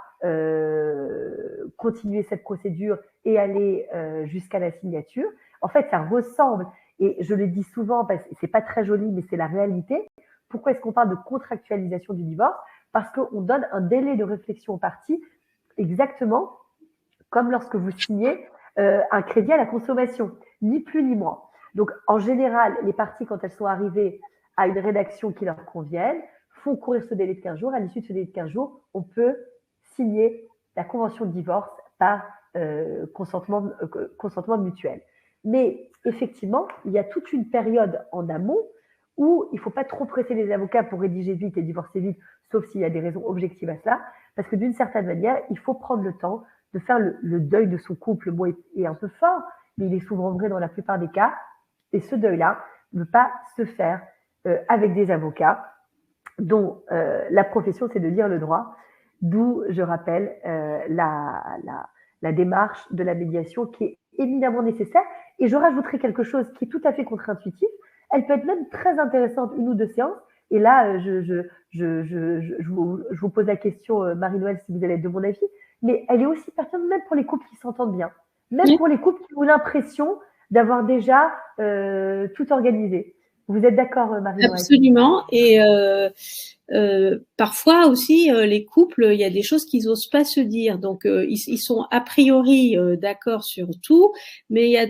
continuer cette procédure et aller jusqu'à la signature. En fait, ça ressemble, et je le dis souvent, parce que c'est pas très joli, mais c'est la réalité. Pourquoi est-ce qu'on parle de contractualisation du divorce? Parce qu'on donne un délai de réflexion aux parties, exactement comme lorsque vous signez un crédit à la consommation, ni plus ni moins. Donc, en général, les parties, quand elles sont arrivées à une rédaction qui leur convienne, font courir ce délai de 15 jours. À l'issue de ce délai de 15 jours, on peut signer la convention de divorce par consentement mutuel. Mais effectivement, il y a toute une période en amont où il ne faut pas trop presser les avocats pour rédiger vite et divorcer vite, sauf s'il y a des raisons objectives à cela, parce que d'une certaine manière, il faut prendre le temps de faire le deuil de son couple. Le mot est un peu fort, mais il est souvent vrai dans la plupart des cas. Et ce deuil-là ne peut pas se faire avec des avocats dont la profession, c'est de lire le droit, d'où, je rappelle, la démarche de la médiation qui est éminemment nécessaire. Et je rajouterai quelque chose qui est tout à fait contre-intuitif. Elle peut être même très intéressante, 1 ou 2 séances. Et là, je vous pose la question, Marie-Noël, si vous allez être de mon avis, mais elle est aussi pertinente même pour les couples qui s'entendent bien, même pour les couples qui ont l'impression d'avoir déjà tout organisé. Vous êtes d'accord, Marie-Noël? Absolument. Et parfois aussi, les couples, il y a des choses qu'ils n'osent pas se dire. Donc, ils sont a priori d'accord sur tout, mais il y a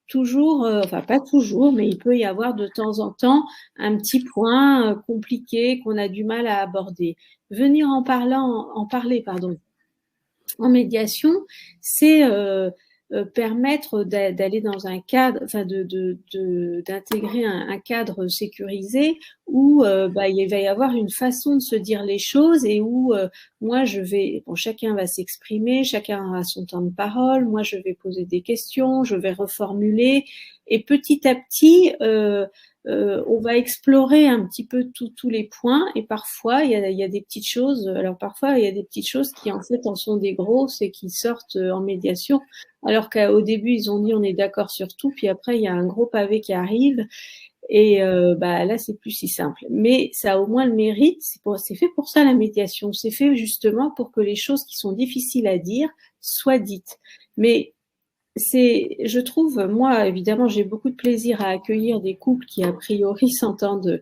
toujours, enfin pas toujours, mais il peut y avoir de temps en temps un petit point compliqué qu'on a du mal à aborder. Venir en parler, pardon, en médiation, c'est permettre d'aller dans un cadre, enfin d'intégrer un cadre sécurisé où il va y avoir une façon de se dire les choses et où moi chacun va s'exprimer, chacun aura son temps de parole, moi je vais poser des questions, je vais reformuler et petit à petit on va explorer un petit peu tous les points et parfois il y a des petites choses. Alors parfois il y a des petites choses qui en fait en sont des grosses et qui sortent en médiation. Alors qu'au début ils ont dit on est d'accord sur tout, puis après il y a un gros pavé qui arrive et là c'est plus si simple. Mais ça a au moins le mérite. C'est fait pour ça la médiation. C'est fait justement pour que les choses qui sont difficiles à dire soient dites. Mais je trouve, moi, évidemment, j'ai beaucoup de plaisir à accueillir des couples qui, a priori, s'entendent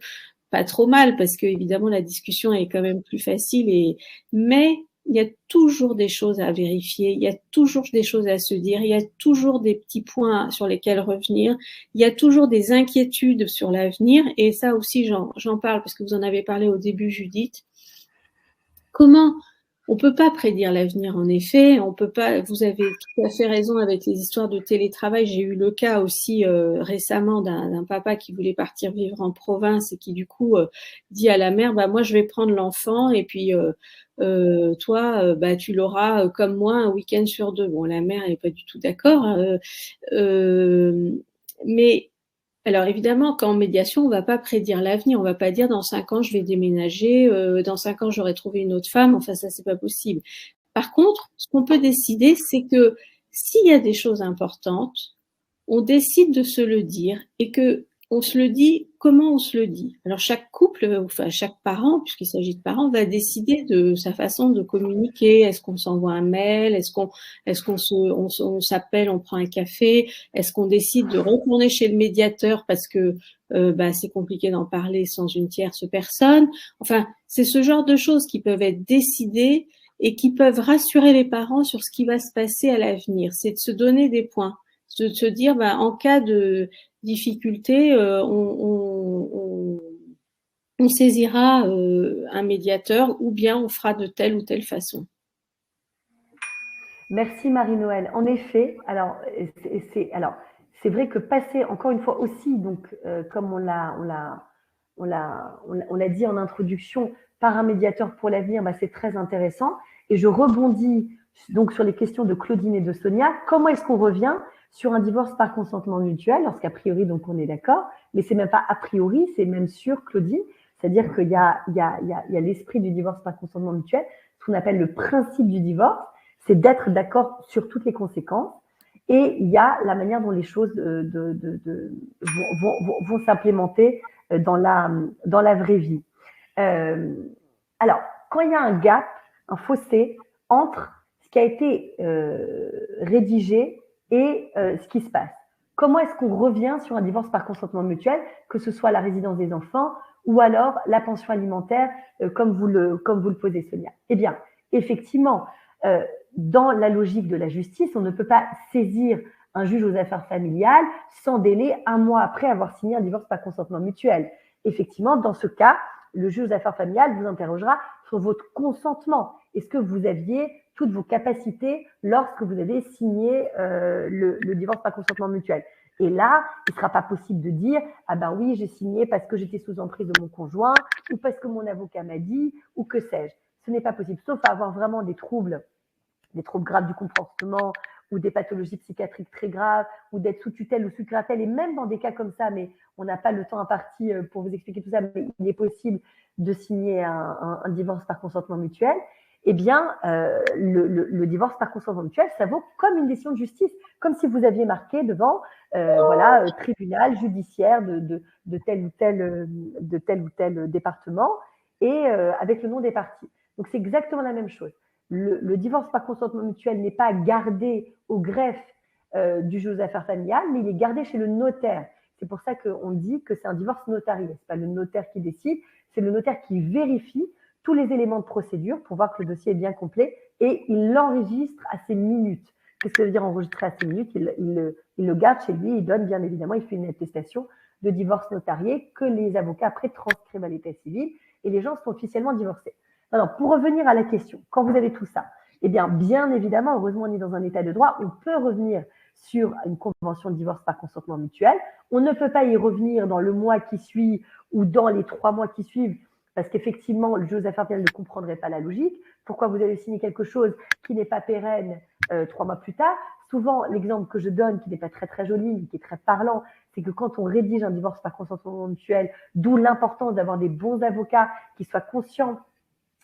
pas trop mal parce que, évidemment, la discussion est quand même plus facile mais il y a toujours des choses à vérifier, il y a toujours des choses à se dire, il y a toujours des petits points sur lesquels revenir, il y a toujours des inquiétudes sur l'avenir et ça aussi, j'en parle parce que vous en avez parlé au début, Judith. On peut pas prédire l'avenir, en effet. On peut pas. Vous avez tout à fait raison avec les histoires de télétravail. J'ai eu le cas aussi récemment d'un papa qui voulait partir vivre en province et qui du coup dit à la mère, moi je vais prendre l'enfant et puis toi, tu l'auras comme moi un week-end sur 2. Bon, la mère n'est pas du tout d'accord, hein, mais alors évidemment, quand en médiation, on ne va pas prédire l'avenir, on ne va pas dire dans 5 ans je vais déménager, dans 5 ans j'aurai trouvé une autre femme, enfin ça c'est pas possible. Par contre, ce qu'on peut décider, c'est que s'il y a des choses importantes, on décide de se le dire et que on se le dit, comment on se le dit? Alors chaque couple, enfin chaque parent, puisqu'il s'agit de parents, va décider de sa façon de communiquer. Est-ce qu'on s'envoie un mail? Est-ce qu'on s'appelle, on prend un café? Est-ce qu'on décide de retourner chez le médiateur parce que c'est compliqué d'en parler sans une tierce personne? Enfin, c'est ce genre de choses qui peuvent être décidées et qui peuvent rassurer les parents sur ce qui va se passer à l'avenir. C'est de se donner des points, de se dire, en cas de difficulté, on saisira un médiateur ou bien on fera de telle ou telle façon. Merci Marie-Noël. En effet, alors c'est vrai que passer encore une fois aussi, donc comme on l'a dit en introduction, par un médiateur pour l'avenir, c'est très intéressant. Et je rebondis donc sur les questions de Claudine et de Sonia. Comment est-ce qu'on revient sur un divorce par consentement mutuel, lorsqu'a priori, donc on est d'accord, mais c'est même pas a priori, c'est même sûr, Claudine, c'est-à-dire qu'il y a l'esprit du divorce par consentement mutuel, ce qu'on appelle le principe du divorce, c'est d'être d'accord sur toutes les conséquences, et il y a la manière dont les choses vont s'implémenter dans la vraie vie. Alors, quand il y a un gap, un fossé entre ce qui a été rédigé et ce qui se passe. Comment est-ce qu'on revient sur un divorce par consentement mutuel, que ce soit la résidence des enfants ou alors la pension alimentaire, comme vous le posez, Sonia? Eh bien, effectivement, dans la logique de la justice, on ne peut pas saisir un juge aux affaires familiales sans délai 1 mois après avoir signé un divorce par consentement mutuel. Effectivement, dans ce cas, le juge aux affaires familiales vous interrogera sur votre consentement. Est-ce que vous aviez toutes vos capacités lorsque vous avez signé le divorce par consentement mutuel? Et là, il ne sera pas possible de dire « Ah ben oui, j'ai signé parce que j'étais sous emprise de mon conjoint ou parce que mon avocat m'a dit ou que sais-je ». Ce n'est pas possible, sauf à avoir vraiment des troubles graves du comportement ou des pathologies psychiatriques très graves ou d'être sous tutelle ou sous curatelle. Et même dans des cas comme ça, mais on n'a pas le temps imparti pour vous expliquer tout ça, mais il est possible de signer un divorce par consentement mutuel. Eh bien, le divorce par consentement mutuel, ça vaut comme une décision de justice, comme si vous aviez marqué devant tribunal judiciaire de tel ou tel département et avec le nom des parties. Donc, c'est exactement la même chose. Le divorce par consentement mutuel n'est pas gardé au greffe du juge aux affaires familiales, mais il est gardé chez le notaire. C'est pour ça qu'on dit que c'est un divorce notarié. Ce n'est pas le notaire qui décide, c'est le notaire qui vérifie tous les éléments de procédure pour voir que le dossier est bien complet et il l'enregistre à ses minutes. Qu'est-ce que ça veut dire enregistrer à ses minutes? Il le garde chez lui, il donne bien évidemment, il fait une attestation de divorce notarié que les avocats après transcrivent à l'état civil et les gens sont officiellement divorcés. Alors, pour revenir à la question, quand vous avez tout ça, eh bien évidemment, heureusement, on est dans un état de droit, on peut revenir sur une convention de divorce par consentement mutuel. On ne peut pas y revenir dans le mois qui suit ou dans les 3 mois qui suivent, parce qu'effectivement, le juge aux affaires familiales ne comprendrait pas la logique. Pourquoi vous avez signé quelque chose qui n'est pas pérenne 3 mois plus tard? Souvent, l'exemple que je donne, qui n'est pas très très joli, mais qui est très parlant, c'est que quand on rédige un divorce par consentement mutuel, d'où l'importance d'avoir des bons avocats qui soient conscients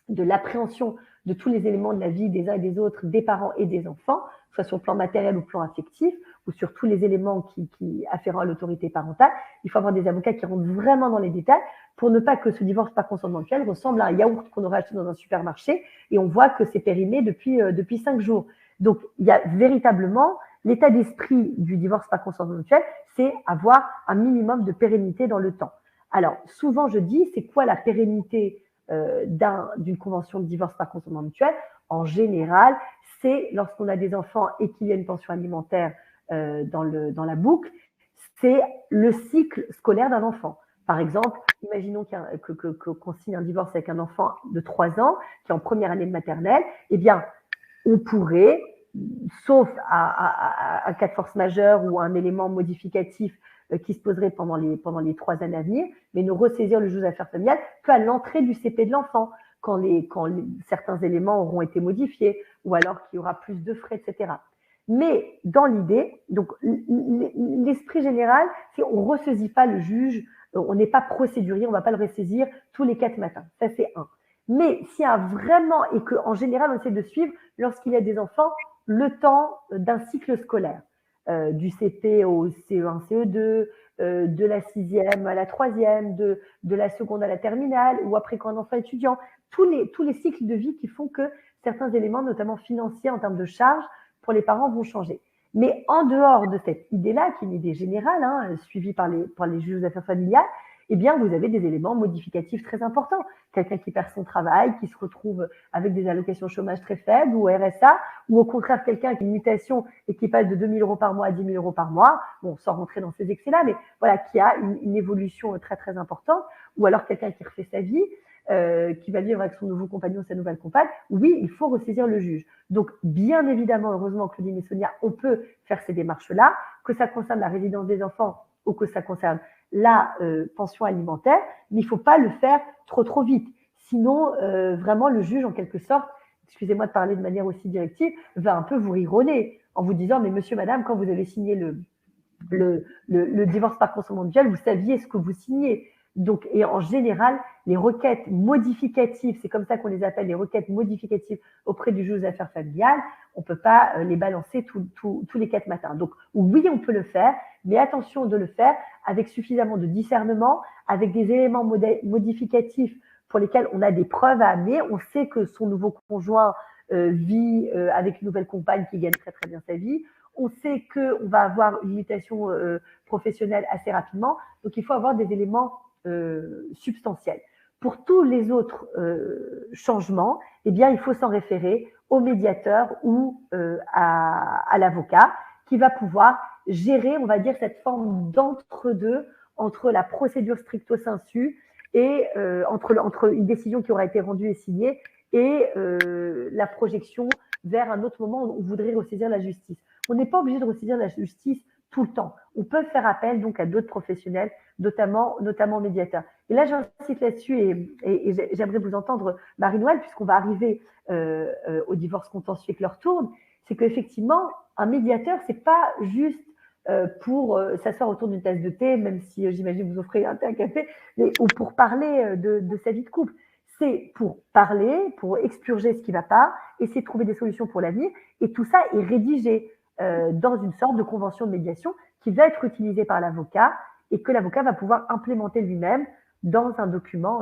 de l'appréhension de tous les éléments de la vie des uns et des autres, des parents et des enfants, soit sur le plan matériel ou le plan affectif, ou sur tous les éléments qui afférents à l'autorité parentale. Il faut avoir des avocats qui rentrent vraiment dans les détails pour ne pas que ce divorce par consentement mutuel ressemble à un yaourt qu'on aurait acheté dans un supermarché et on voit que c'est périmé depuis 5 jours. Donc, il y a véritablement l'état d'esprit du divorce par consentement mutuel, c'est avoir un minimum de pérennité dans le temps. Alors, souvent, je dis, c'est quoi la pérennité d'une convention de divorce par consentement mutuel? En général, c'est lorsqu'on a des enfants et qu'il y a une pension alimentaire dans la boucle, c'est le cycle scolaire d'un enfant. Par exemple, imaginons qu'on signe un divorce avec un enfant de 3 ans qui est en première année de maternelle, eh bien, on pourrait, sauf à cas de force majeure ou un élément modificatif qui se poserait pendant les 3 années à venir, mais ne ressaisir le juge aux affaires familiales qu'à l'entrée du CP de l'enfant, quand certains éléments auront été modifiés, ou alors qu'il y aura plus de frais, etc. Mais dans l'idée, donc l'esprit général, c'est on ne ressaisit pas le juge, on n'est pas procédurier, on ne va pas le ressaisir tous les 4 matins. Ça, c'est un. Mais s'il y a vraiment, et qu'en général, on essaie de suivre, lorsqu'il y a des enfants, le temps d'un cycle scolaire, du CP au CE1, CE2, de la 6e à la 3e, de la seconde à la terminale, ou après quand un enfant est étudiant, tous les cycles de vie qui font que certains éléments, notamment financiers en termes de charges, pour les parents vont changer. Mais en dehors de cette idée-là, qui est une idée générale, suivie par les juges aux affaires familiales, eh bien, vous avez des éléments modificatifs très importants. Quelqu'un qui perd son travail, qui se retrouve avec des allocations chômage très faibles ou RSA, ou au contraire, quelqu'un qui a une mutation et qui passe de 2 000 € par mois à 10 000 € par mois, bon, sans rentrer dans ces excès-là, mais voilà, qui a une évolution très, très importante, ou alors quelqu'un qui refait sa vie, qui va vivre avec son nouveau compagnon, sa nouvelle compagne, oui, il faut ressaisir le juge. Donc, bien évidemment, heureusement, Claudine et Sonia, on peut faire ces démarches-là, que ça concerne la résidence des enfants ou que ça concerne la pension alimentaire, mais il ne faut pas le faire trop vite. Sinon, vraiment, le juge, en quelque sorte, excusez-moi de parler de manière aussi directive, va un peu vous rironner en vous disant, mais monsieur, madame, quand vous avez signé le divorce par consentement mutuel, vous saviez ce que vous signez. Donc, et en général, les requêtes modificatives, c'est comme ça qu'on les appelle, les requêtes modificatives auprès du juge des affaires familiales, on ne peut pas les balancer tous les 4 matins. Donc, oui, on peut le faire, mais attention de le faire avec suffisamment de discernement, avec des éléments modificatifs pour lesquels on a des preuves à amener. On sait que son nouveau conjoint vit avec une nouvelle compagne qui gagne très très bien sa vie. On sait qu'on va avoir une mutation professionnelle assez rapidement. Donc, il faut avoir des éléments substantiels. Pour tous les autres changements, eh bien, il faut s'en référer au médiateur ou à l'avocat qui va pouvoir gérer, on va dire, cette forme d'entre-deux entre la procédure stricto sensu et entre une décision qui aura été rendue et signée et la projection vers un autre moment où on voudrait ressaisir la justice. On n'est pas obligé de ressaisir la justice tout le temps. On peut faire appel donc à d'autres professionnels, notamment médiateurs. Et là, j'insiste là-dessus et j'aimerais vous entendre, Marie-Noëlle, puisqu'on va arriver au divorce contentieux que leur tourne, c'est qu'effectivement, un médiateur, c'est pas juste pour s'asseoir autour d'une tasse de thé, même si j'imagine vous offrez un thé, un café, mais, ou pour parler de sa vie de couple. C'est pour parler, pour expurger ce qui ne va pas, essayer de trouver des solutions pour l'avenir, et tout ça est rédigé dans une sorte de convention de médiation qui va être utilisée par l'avocat et que l'avocat va pouvoir implémenter lui-même dans un document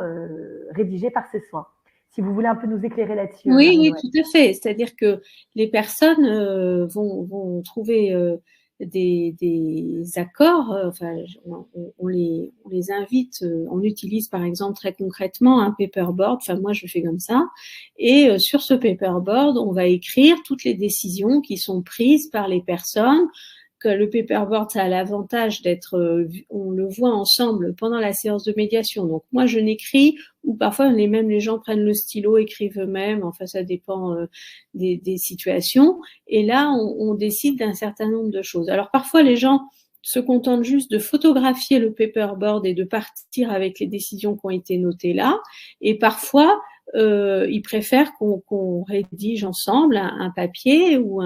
rédigé par ses soins. Si vous voulez un peu nous éclairer là-dessus. Oui, tout à fait. C'est-à-dire que les personnes vont trouver des accords. Enfin, on les invite. On utilise par exemple très concrètement un paperboard. Enfin, moi, je fais comme ça. Et sur ce paperboard, on va écrire toutes les décisions qui sont prises par les personnes. Que le paperboard, ça a l'avantage d'être, on le voit ensemble pendant la séance de médiation. Donc moi, je n'écris, ou parfois même les gens prennent le stylo, écrivent eux-mêmes. Enfin, ça dépend des situations. Et là, on décide d'un certain nombre de choses. Alors parfois, les gens se contentent juste de photographier le paperboard et de partir avec les décisions qui ont été notées là. Et parfois, ils préfèrent qu'on rédige ensemble un papier ou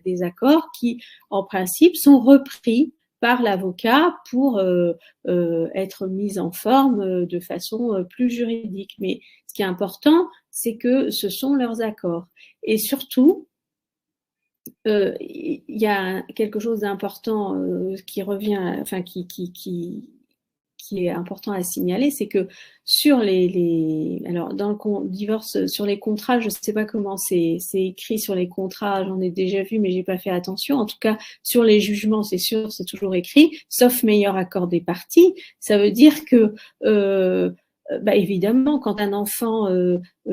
des accords qui, en principe, sont repris par l'avocat pour être mis en forme de façon plus juridique. Mais ce qui est important, c'est que ce sont leurs accords. Et surtout, il y a quelque chose d'important qui revient, enfin qui est important à signaler, c'est que sur alors dans le divorce, sur les contrats, je ne sais pas comment c'est écrit sur les contrats, j'en ai déjà vu, mais j'ai pas fait attention. En tout cas, sur les jugements, c'est sûr, c'est toujours écrit, sauf meilleur accord des parties. Ça veut dire que évidemment, quand un enfant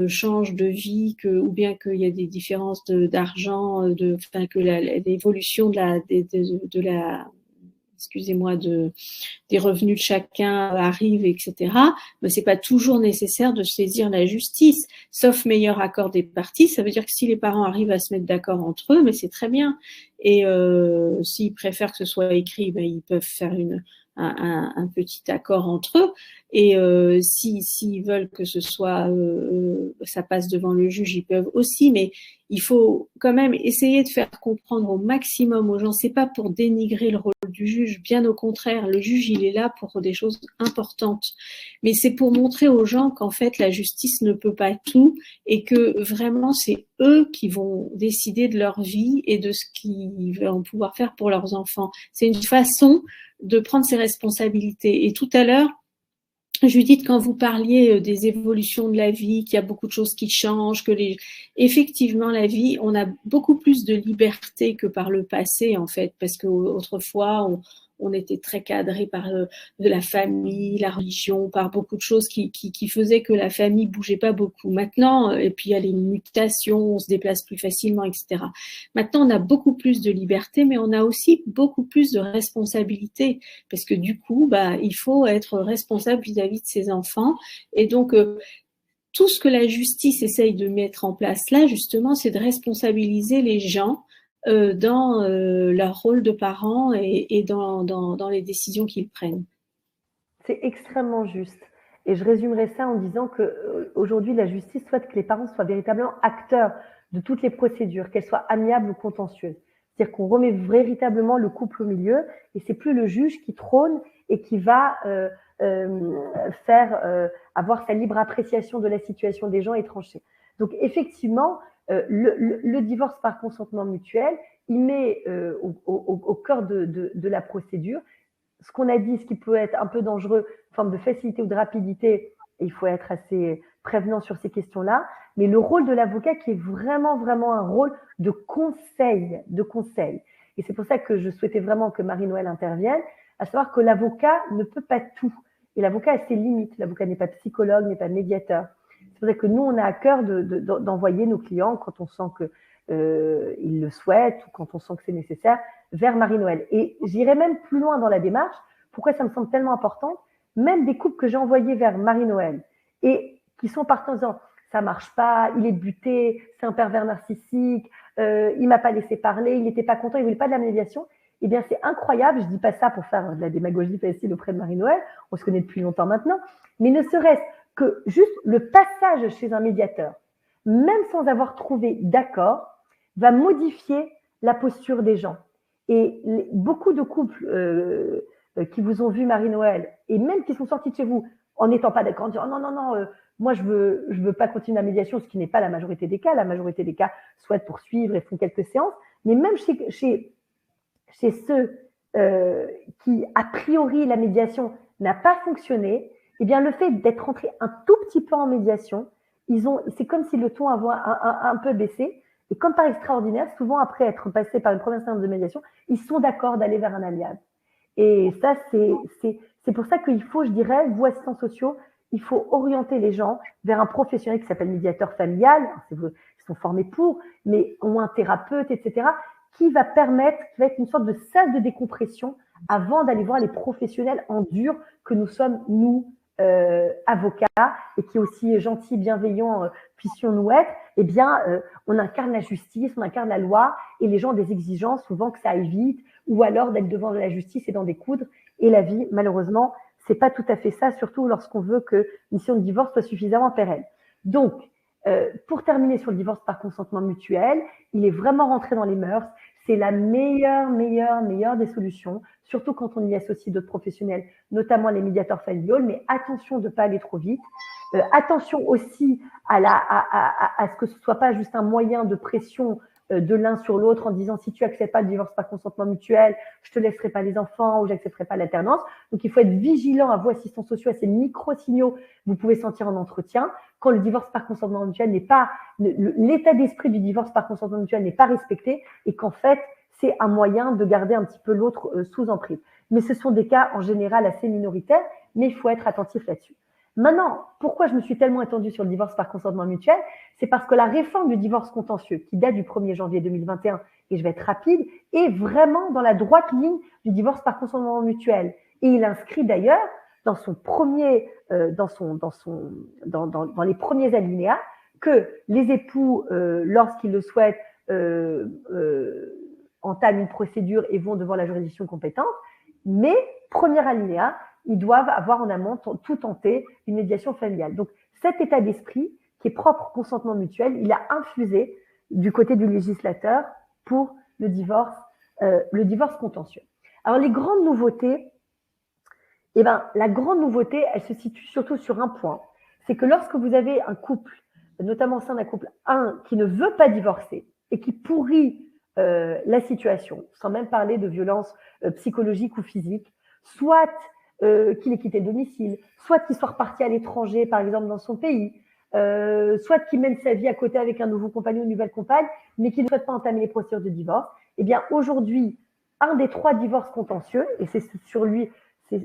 change de vie, ou bien qu'il y a des différences d'argent, que l'évolution de la excusez-moi, des revenus de chacun arrivent, etc., mais c'est pas toujours nécessaire de saisir la justice, sauf meilleur accord des parties. Ça veut dire que si les parents arrivent à se mettre d'accord entre eux, mais c'est très bien. Et s'ils préfèrent que ce soit écrit, ils peuvent faire un petit accord entre eux. Et s'ils veulent que ce soit, ça passe devant le juge, ils peuvent aussi, mais il faut quand même essayer de faire comprendre au maximum aux gens. C'est pas pour dénigrer le rôle du juge, bien au contraire. Le juge, il est là pour des choses importantes. Mais c'est pour montrer aux gens qu'en fait, la justice ne peut pas tout et que vraiment, c'est eux qui vont décider de leur vie et de ce qu'ils vont pouvoir faire pour leurs enfants. C'est une façon de prendre ses responsabilités. Et tout à l'heure, Judith, quand vous parliez des évolutions de la vie, qu'il y a beaucoup de choses qui changent, effectivement, la vie, on a beaucoup plus de liberté que par le passé, en fait, parce qu'autrefois, on était très cadré par de la famille, la religion, par beaucoup de choses qui faisaient que la famille bougeait pas beaucoup. Maintenant, et puis il y a les mutations, on se déplace plus facilement, etc. Maintenant, on a beaucoup plus de liberté, mais on a aussi beaucoup plus de responsabilité, parce que du coup, il faut être responsable vis-à-vis de ses enfants. Et donc, tout ce que la justice essaye de mettre en place là, justement, c'est de responsabiliser les gens dans leur rôle de parents et dans les décisions qu'ils prennent. C'est extrêmement juste. Et je résumerai ça en disant qu'aujourd'hui, la justice souhaite que les parents soient véritablement acteurs de toutes les procédures, qu'elles soient amiables ou contentieuses. C'est-à-dire qu'on remet véritablement le couple au milieu et c'est plus le juge qui trône et qui va avoir sa libre appréciation de la situation des gens et trancher. Donc effectivement, le divorce par consentement mutuel, il met au cœur de la procédure ce qu'on a dit, ce qui peut être un peu dangereux, une forme de facilité ou de rapidité, et il faut être assez prévenant sur ces questions-là, mais le rôle de l'avocat qui est vraiment, vraiment un rôle de conseil, de conseil. Et c'est pour ça que je souhaitais vraiment que Marie-Noëlle intervienne, à savoir que l'avocat ne peut pas tout. Et l'avocat a ses limites. L'avocat n'est pas psychologue, n'est pas médiateur. C'est pour ça que nous, on a à cœur d'envoyer nos clients quand on sent qu'ils le souhaitent ou quand on sent que c'est nécessaire, vers Marie-Noëlle. Et j'irai même plus loin dans la démarche. Pourquoi ça me semble tellement important? Même des couples que j'ai envoyés vers Marie-Noëlle et qui sont partis en disant ça marche pas, il est buté, c'est un pervers narcissique, il m'a pas laissé parler, il n'était pas content, il voulait pas de la médiation. Eh bien, c'est incroyable. Je dis pas ça pour faire de la démagogie facile auprès de Marie-Noëlle. On se connaît depuis longtemps maintenant. Mais ne serait-ce que juste le passage chez un médiateur, même sans avoir trouvé d'accord, va modifier la posture des gens. Et beaucoup de couples qui vous ont vu Marie-Noëlle et même qui sont sortis de chez vous en n'étant pas d'accord, en disant non, non, non, moi je veux pas continuer la médiation, ce qui n'est pas la majorité des cas. La majorité des cas souhaitent poursuivre et font quelques séances. Mais même chez ceux qui, a priori, la médiation n'a pas fonctionné, eh bien, le fait d'être rentré un tout petit peu en médiation, c'est comme si le ton avait un peu baissé. Et comme par extraordinaire, souvent après être passé par une première séance de médiation, ils sont d'accord d'aller vers un alias. Et ça, c'est pour ça qu'il faut, je dirais, vous, assistants sociaux, il faut orienter les gens vers un professionnel qui s'appelle médiateur familial, ils sont formés pour, mais ou un thérapeute, etc., qui va être une sorte de sas de décompression avant d'aller voir les professionnels en dur que nous sommes, nous, avocats, et qui aussi gentils, bienveillants puissions-nous être. Eh bien, on incarne la justice, on incarne la loi, et les gens ont des exigences, souvent que ça aille vite, ou alors d'être devant la justice et d'en découdre. Et la vie, malheureusement, c'est pas tout à fait ça, surtout lorsqu'on veut que mission de divorce soit suffisamment pérenne. Donc, pour terminer sur le divorce par consentement mutuel, il est vraiment rentré dans les mœurs. C'est la meilleure des solutions, surtout quand on y associe d'autres professionnels, notamment les médiateurs familiaux. Mais attention de ne pas aller trop vite. Attention aussi à ce que ce soit pas juste un moyen de pression de l'un sur l'autre en disant si tu acceptes pas le divorce par consentement mutuel, je te laisserai pas les enfants ou j'accepterai pas l'alternance. Donc il faut être vigilant à vous, assistants sociaux, à ces micro-signaux que vous pouvez sentir en entretien. Quand le divorce par consentement mutuel n'est pas, l'état d'esprit du divorce par consentement mutuel n'est pas respecté et qu'en fait, c'est un moyen de garder un petit peu l'autre sous emprise. Mais ce sont des cas en général assez minoritaires, mais il faut être attentif là-dessus. Maintenant, pourquoi je me suis tellement étendue sur le divorce par consentement mutuel? C'est parce que la réforme du divorce contentieux, qui date du 1er janvier 2021, et je vais être rapide, est vraiment dans la droite ligne du divorce par consentement mutuel. Et il inscrit d'ailleurs dans son premier, dans les premiers alinéas, que les époux, lorsqu'ils le souhaitent, entament une procédure et vont devant la juridiction compétente. Mais, premier alinéa, ils doivent avoir en amont tout tenté une médiation familiale. Donc, cet état d'esprit, qui est propre au consentement mutuel, il a infusé du côté du législateur pour le divorce contentieux. Alors, les grandes nouveautés, eh ben, la grande nouveauté, elle se situe surtout sur un point. C'est que lorsque vous avez un couple, notamment au sein d'un couple, qui ne veut pas divorcer et qui pourrit la situation, sans même parler de violences psychologiques ou physiques, soit qu'il ait quitté le domicile, soit qu'il soit reparti à l'étranger, par exemple dans son pays, soit qu'il mène sa vie à côté avec un nouveau compagnon ou une nouvelle compagne, mais qui ne souhaite pas entamer les procédures de divorce, eh bien aujourd'hui, un des 3 divorces contentieux, et c'est sur lui, c'est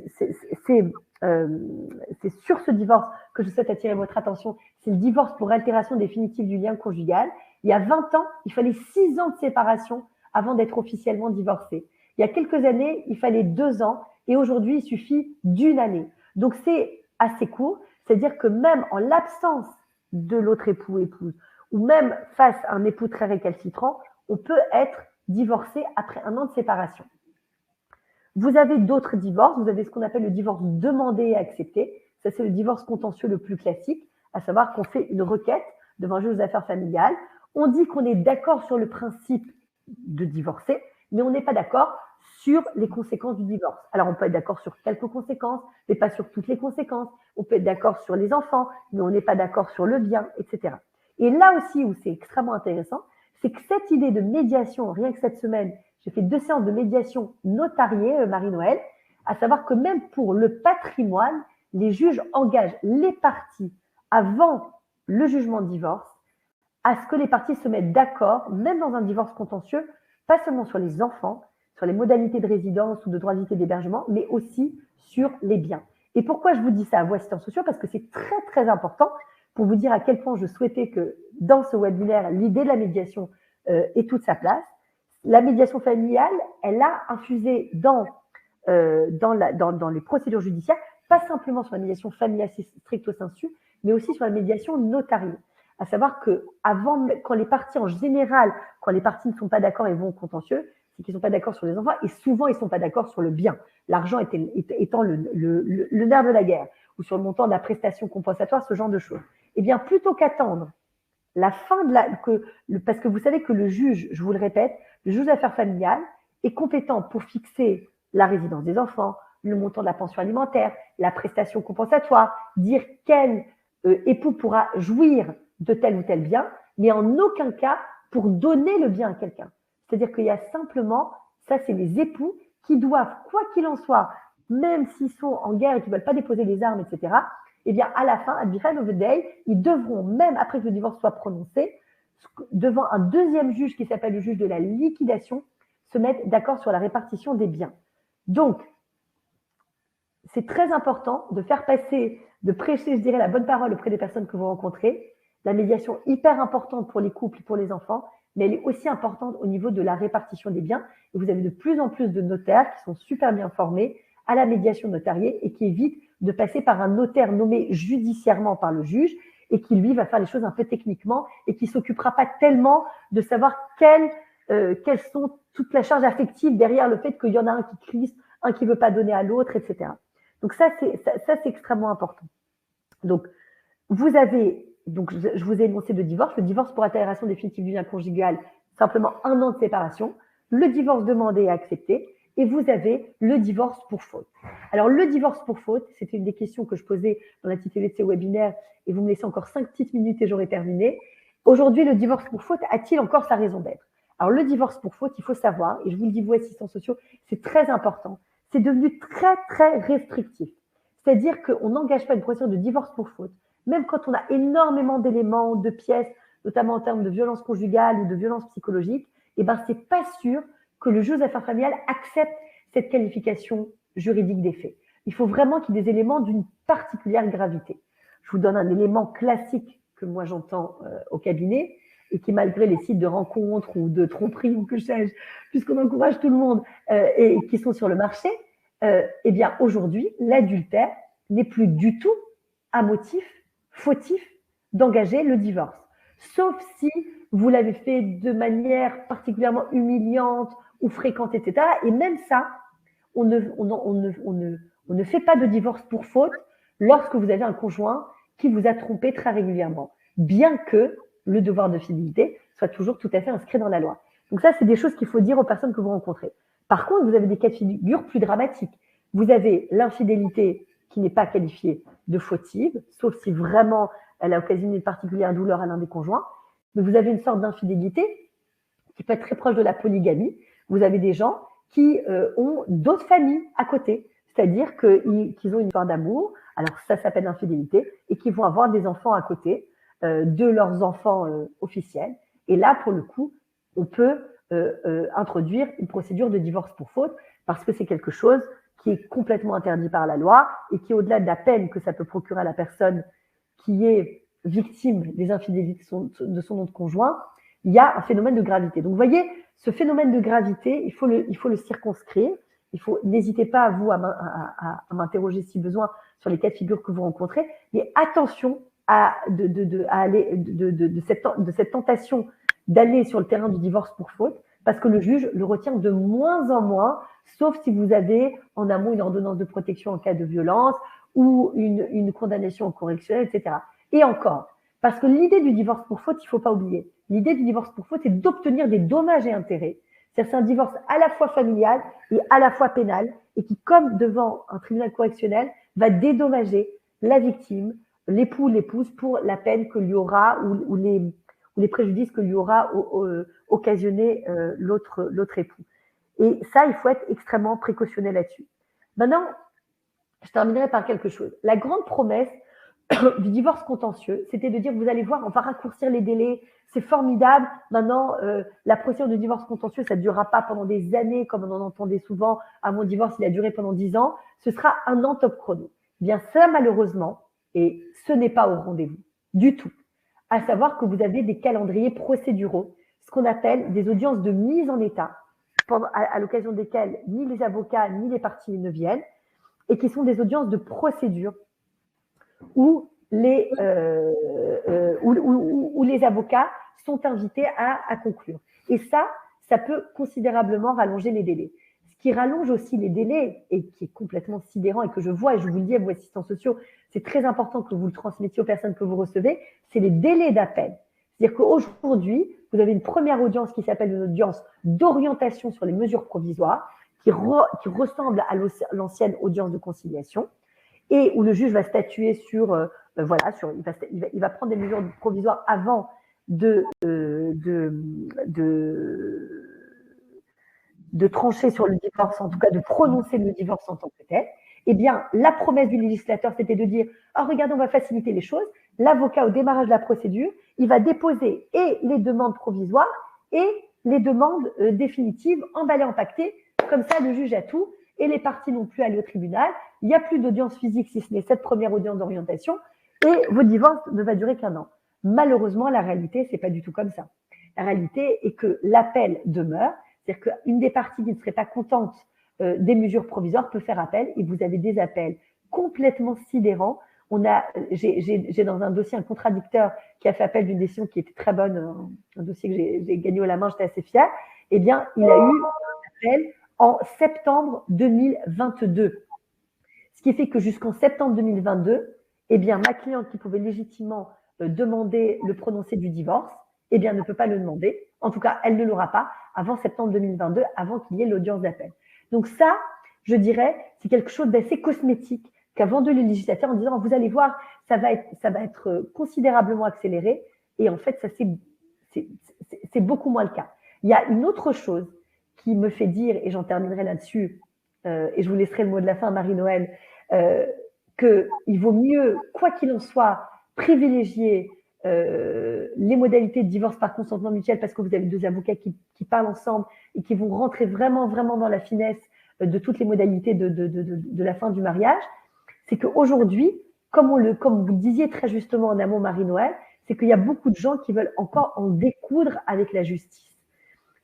sur ce divorce que je souhaite attirer votre attention, c'est le divorce pour altération définitive du lien conjugal. Il y a 20 ans, il fallait 6 ans de séparation avant d'être officiellement divorcé. Il y a quelques années, il fallait 2 ans, et aujourd'hui, il suffit d'1 année. Donc, c'est assez court, c'est-à-dire que même en l'absence de l'autre époux ou épouse, ou même face à un époux très récalcitrant, on peut être divorcé après 1 an de séparation. Vous avez d'autres divorces, vous avez ce qu'on appelle le divorce demandé et accepté. Ça, c'est le divorce contentieux le plus classique, à savoir qu'on fait une requête devant un juge aux affaires familiales. On dit qu'on est d'accord sur le principe de divorcer, mais on n'est pas d'accord sur les conséquences du divorce. Alors, on peut être d'accord sur quelques conséquences, mais pas sur toutes les conséquences. On peut être d'accord sur les enfants, mais on n'est pas d'accord sur le bien, etc. Et là aussi, où c'est extrêmement intéressant, c'est que cette idée de médiation, rien que cette semaine, j'ai fait 2 séances de médiation notariée, Marie-Noël, à savoir que même pour le patrimoine, les juges engagent les parties avant le jugement de divorce à ce que les parties se mettent d'accord, même dans un divorce contentieux, pas seulement sur les enfants, sur les modalités de résidence ou de droit d'hébergement, mais aussi sur les biens. Et pourquoi je vous dis ça à vos assistants sociaux? Parce que c'est très, très important pour vous dire à quel point je souhaitais que dans ce webinaire, l'idée de la médiation ait toute sa place. La médiation familiale, elle a infusé dans les procédures judiciaires, pas simplement sur la médiation familiale stricto sensu, mais aussi sur la médiation notariée. À savoir que quand les parties en général, quand les parties ne sont pas d'accord et vont au contentieux, c'est qu'ils ne sont pas d'accord sur les enfants et souvent ils ne sont pas d'accord sur le bien. L'argent étant le nerf de la guerre ou sur le montant de la prestation compensatoire, ce genre de choses. Eh bien, plutôt qu'attendre la fin parce que vous savez que le juge, je vous le répète, le juge d'affaires familiales est compétent pour fixer la résidence des enfants, le montant de la pension alimentaire, la prestation compensatoire, dire quel époux pourra jouir de tel ou tel bien, mais en aucun cas pour donner le bien à quelqu'un. C'est-à-dire qu'il y a simplement, ça c'est les époux qui doivent, quoi qu'il en soit, même s'ils sont en guerre et qu'ils ne veulent pas déposer les armes, etc., eh bien à la fin, at the end of the day, ils devront, même après que le divorce soit prononcé, devant un deuxième juge qui s'appelle le juge de la liquidation, se mettre d'accord sur la répartition des biens. Donc, c'est très important de faire passer, de prêcher, je dirais, la bonne parole auprès des personnes que vous rencontrez. La médiation hyper importante pour les couples et pour les enfants, mais elle est aussi importante au niveau de la répartition des biens. Et vous avez de plus en plus de notaires qui sont super bien formés à la médiation notariée et qui évitent de passer par un notaire nommé judiciairement par le juge et qui, lui, va faire les choses un peu techniquement et qui ne s'occupera pas tellement de savoir quelles sont toute la charge affective derrière le fait qu'il y en a un qui crispe, un qui ne veut pas donner à l'autre, etc. Donc ça, c'est extrêmement important. Donc, vous avez, donc je vous ai énoncé le divorce pour altération définitive du lien conjugal, simplement 1 an de séparation, le divorce demandé et accepté, et vous avez le divorce pour faute. Alors, le divorce pour faute, c'était une des questions que je posais dans l'intitulé de ces webinaires, et vous me laissez encore 5 petites minutes et j'aurai terminé. Aujourd'hui, le divorce pour faute a-t-il encore sa raison d'être? Alors, le divorce pour faute, il faut savoir, et je vous le dis, vous, assistants sociaux, c'est très important, c'est devenu très, très restrictif. C'est-à-dire qu'on n'engage pas une procédure de divorce pour faute, même quand on a énormément d'éléments, de pièces, notamment en termes de violence conjugale ou de violence psychologique, eh ben, c'est pas sûr que le juge d'affaires familiales accepte cette qualification juridique des faits. Il faut vraiment qu'il y ait des éléments d'une particulière gravité. Je vous donne un élément classique que moi j'entends au cabinet et qui, malgré les sites de rencontres ou de tromperie ou que sais-je, puisqu'on encourage tout le monde et qui sont sur le marché, eh bien aujourd'hui, l'adultère n'est plus du tout un motif fautif d'engager le divorce. Sauf si vous l'avez fait de manière particulièrement humiliante ou fréquente, etc. Et même ça, on ne fait pas de divorce pour faute lorsque vous avez un conjoint qui vous a trompé très régulièrement, bien que le devoir de fidélité soit toujours tout à fait inscrit dans la loi. Donc ça, c'est des choses qu'il faut dire aux personnes que vous rencontrez. Par contre, vous avez des cas de figure plus dramatiques. Vous avez l'infidélité qui n'est pas qualifiée de fautive, sauf si vraiment elle a occasionné une particulière douleur à l'un des conjoints. Mais vous avez une sorte d'infidélité qui peut être très proche de la polygamie. Vous avez des gens qui ont d'autres familles à côté, c'est-à-dire qu'ils ont une histoire d'amour, alors ça s'appelle l'infidélité, et qui vont avoir des enfants à côté de leurs enfants officiels. Et là, pour le coup, on peut introduire une procédure de divorce pour faute parce que c'est quelque chose qui est complètement interdit par la loi et qui, au-delà de la peine que ça peut procurer à la personne qui est victime des infidélités de son autre conjoint, il y a un phénomène de gravité. Donc, vous voyez, ce phénomène de gravité, il faut le circonscrire. N'hésitez pas, vous, à m'interroger si besoin sur les cas de figure que vous rencontrez, mais attention de cette tentation d'aller sur le terrain du divorce pour faute, parce que le juge le retient de moins en moins, sauf si vous avez en amont une ordonnance de protection en cas de violence ou une condamnation correctionnelle, etc. Et encore, parce que l'idée du divorce pour faute, il ne faut pas oublier, l'idée du divorce pour faute, c'est d'obtenir des dommages et intérêts. C'est un divorce à la fois familial et à la fois pénal, et qui, comme devant un tribunal correctionnel, va dédommager la victime, l'époux ou l'épouse, pour la peine que lui aura ou les préjudices que lui aura occasionné l'autre époux. Et ça, il faut être extrêmement précautionnel là-dessus. Maintenant, je terminerai par quelque chose. La grande promesse du divorce contentieux, c'était de dire, vous allez voir, on va raccourcir les délais, c'est formidable. Maintenant, la procédure de divorce contentieux, ça ne durera pas pendant des années, comme on en entendait souvent. À mon divorce, il a duré pendant 10 ans. Ce sera un an top chrono. Eh bien, ça, malheureusement, et ce n'est pas au rendez-vous du tout. À savoir que vous avez des calendriers procéduraux, ce qu'on appelle des audiences de mise en état, à l'occasion desquelles ni les avocats ni les parties ne viennent, et qui sont des audiences de procédure où les avocats sont invités à conclure. Et ça peut considérablement rallonger les délais. Ce qui rallonge aussi les délais, et qui est complètement sidérant, et que je vois, et je vous le dis à vos assistants sociaux, c'est très important que vous le transmettiez aux personnes que vous recevez, c'est les délais d'appel. C'est-à-dire qu'aujourd'hui, vous avez une première audience qui s'appelle une audience d'orientation sur les mesures provisoires, qui ressemble à l'ancienne audience de conciliation, et où le juge va statuer sur, il va prendre des mesures provisoires avant de trancher sur le divorce, en tout cas de prononcer le divorce en tant que tel. Eh bien, la promesse du législateur, c'était de dire, regardez, on va faciliter les choses. L'avocat, au démarrage de la procédure, il va déposer et les demandes provisoires et les demandes définitives, emballées, empaquetées. Comme ça, le juge a tout, et les parties n'ont plus à aller au tribunal. Il n'y a plus d'audience physique, si ce n'est cette première audience d'orientation, et votre divorce ne va durer qu'1 an. Malheureusement, la réalité, c'est pas du tout comme ça. La réalité est que l'appel demeure, c'est-à-dire qu'une des parties qui ne serait pas contente des mesures provisoires peut faire appel, et vous avez des appels complètement sidérants. J'ai dans un dossier un contradicteur qui a fait appel d'une décision qui était très bonne, un dossier que j'ai gagné haut la main, j'étais assez fière. Eh bien, il a eu un appel en septembre 2022. Ce qui fait que jusqu'en septembre 2022, eh bien, ma cliente qui pouvait légitimement demander le prononcé du divorce, eh bien, ne peut pas le demander. En tout cas, elle ne l'aura pas avant septembre 2022, avant qu'il y ait l'audience d'appel. Donc ça, je dirais, c'est quelque chose d'assez cosmétique qu'a vendu le législateur en disant, vous allez voir, ça va être considérablement accéléré. Et en fait, ça c'est beaucoup moins le cas. Il y a une autre chose qui me fait dire, et j'en terminerai là-dessus, et je vous laisserai le mot de la fin, Marie-Noël, qu'il vaut mieux, quoi qu'il en soit, privilégier les modalités de divorce par consentement mutuel, parce que vous avez 2 avocats qui parlent ensemble et qui vont rentrer vraiment, vraiment dans la finesse de toutes les modalités de la fin du mariage. C'est qu'aujourd'hui, comme vous le disiez très justement en amont, Marie-Noël, c'est qu'il y a beaucoup de gens qui veulent encore en découdre avec la justice.